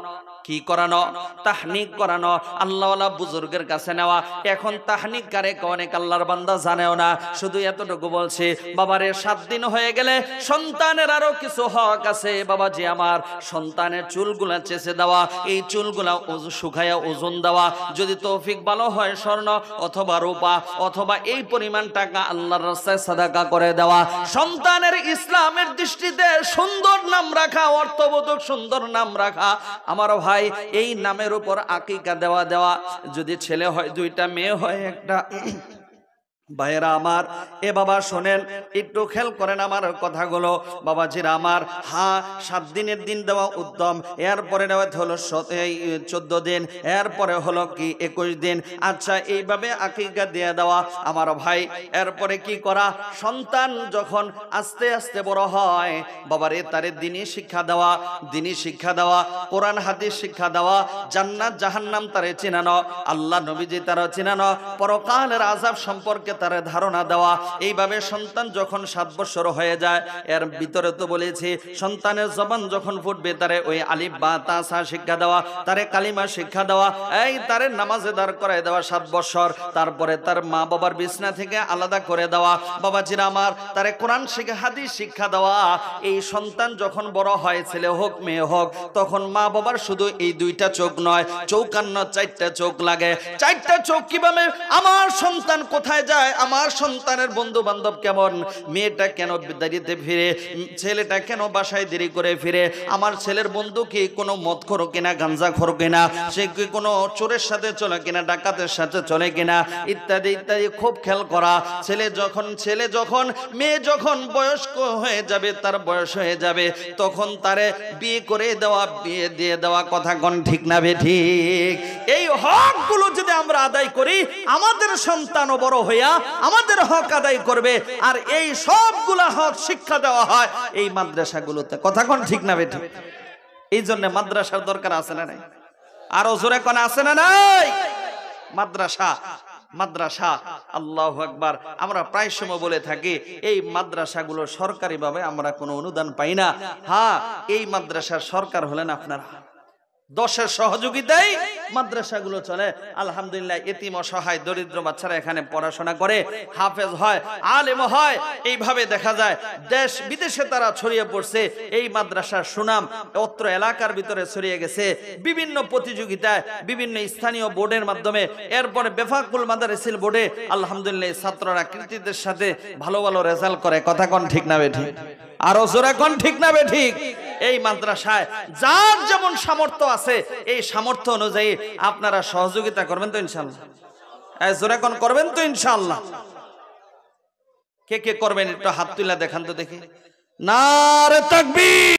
কি করানো? তাহনিক করানো। আল্লাহওয়ালা বুজুর্গের কাছে নেওয়া। এখন তাহনিক কারে অনেক আল্লাহর বান্দা জানেও না। শুধু এতটুকু বলছি, বাবারে 7 দিন হয়ে গেলে সন্তানের আরো কিছু হক আছে। বাবাজি আমার, সন্তানের চুলগুলা চেঁচে দেওয়া, এই চুলগুলা শুকাইয়া ওজন দেওয়া, যদি তৌফিক ভালো হয় স্বর্ণ অথবা রূপা অথবা এই পরিমাণ টাকা আল্লাহর রাস্তায় সাদাকা করে দেওয়া। সন্তানের ইসলামের দৃষ্টিতে সুন্দর নাম রাখা, অর্থবোধক সুন্দর নাম রাখা। আমার ভাই এই নামের উপর আকিকা দেওয়া, যদি ছেলে হয় 2টা, মেয়ে হয় 1টা। ভাইরা আমার, এ বাবা শোনেন, একটু খেয়াল করেন আমার কথাগুলো। বাবাজিরা আমার, হ্যাঁ 7 দিনের দিন দেওয়া উত্তম, এরপরে দেওয়া হলো 14 দিন, এরপরে হলো কি 21 দিন। আচ্ছা, এইভাবে আকিকা দিয়ে দেওয়া। আমার ভাই, এরপরে কি করা? সন্তান যখন আস্তে আস্তে বড় হয়, বাবারে তারে দ্বীনি শিক্ষা দেওয়া, দ্বীনি শিক্ষা দেওয়া, কোরআন হাদিস শিক্ষা দেওয়া, জান্নাত জাহান্নাম তারে চিনানো, আল্লাহ নবীজি তারা চিনানো, পরকালের আযাব সম্পর্কে তারে ধারণা দেওয়া। এইভাবে সন্তান যখন 7 বছর হয়ে যায়, এর ভিতরে তো বলেছি সন্তানের জবান যখন ফুটবে তারে ওই আলিফ বা তা সা শিক্ষা দেওয়া, তারে কালিমা শিক্ষা দেওয়া, এই তারে নামাজে দাঁড় করায় দেওয়া 7 বছর। তারপরে তার মা বাবার বিছনা থেকে আলাদা করে দেওয়া। বাবাজিরা আমার, তারে কোরআন শিক্ষা, হাদিস শিক্ষা দেওয়া। এই সন্তান যখন বড় হয়, ছেলে হোক মেয়ে হোক, তখন মা বাবার শুধু এই 2টা চোখ নয়, 54টা চোখ লাগে। 4টা চোখ কিভাবে? আমার সন্তান কোথায় যায়, আমার সন্তানের বন্ধু বান্ধব কেমন, মেয়েটা কেন দেরিতে ফিরে, ছেলেটা কেন বাসায় দেরি করে ফিরে, আমার ছেলের বন্ধু কি কোনো মদখোর কিনা, গাঞ্জাখোর কিনা, সে কি কোনো চোরের সাথে চলে কিনা, ডাকাতের সাথে চলে কিনা, ইত্যাদি ইত্যাদি খুব খেয়াল করা। ছেলে যখন মেয়ে যখন বয়স্ক হয়ে যাবে, তার বয়স হয়ে যাবে, তখন তারে বিয়ে করে দেওয়া, বিয়ে দিয়ে দেওয়া। কথা কোন ঠিক না বেঠিক? এই হকগুলো যদি আমরা আদায় করি, আমাদের সন্তানও বড় হইয়া আমাদের হক আদায় করবে। আর এই সবগুলা হক শিক্ষা দেওয়া হয় এই মাদ্রাসাগুলোতে। কথা কোন ঠিক না বেঠিক? এই জন্য মাদ্রাসার দরকার আছে না নাই? আরো জোরে কোন আছে না নাই? মাদ্রাসা, আল্লাহু আকবার। আমরা প্রায় সময় বলে থাকি এই মাদ্রাসাগুলো সরকারিভাবে আমরা কোনো অনুদান পাই না। হ্যাঁ, এই মাদ্রাসার সরকার হলেন আপনারা। 10-এর সহযোগিতায় মাদ্রাসাগুলো চলে। আলহামদুলিল্লাহ এতিম অসহায় দরিদ্র বাচ্চারা এখানে পড়াশোনা করে, হাফেজ হয়, আলেম হয়। এইভাবে দেখা যায় দেশ বিদেশে তারা ছড়িয়ে পড়ছে। এই মাদ্রাসার সুনাম অত্র এলাকার ভিতরে ছড়িয়ে গেছে বিভিন্ন প্রতিযোগিতায়, বিভিন্ন স্থানীয় বোর্ডের মাধ্যমে। এরপরে বেফাকুল মাদারিসিল বোর্ডে আলহামদুলিল্লাহ ছাত্ররা কৃতিত্বের সাথে ভালো ভালো রেজাল্ট করে। কথা কোন ঠিক না বেঠিক? আরো জোরে কোন ঠিক না বেঠিক? এই মাদ্রাসায় যার যেমন সামর্থ্য আছে এই সামর্থ্য অনুযায়ী আপনারা সহযোগিতা করবেন তো ইনশাআল্লাহ? জোরে কোন করবেন তো ইনশাআল্লাহ? কে কে করবেন একটু হাত তুলে দেখান তো দেখি। নারে তাকবীর।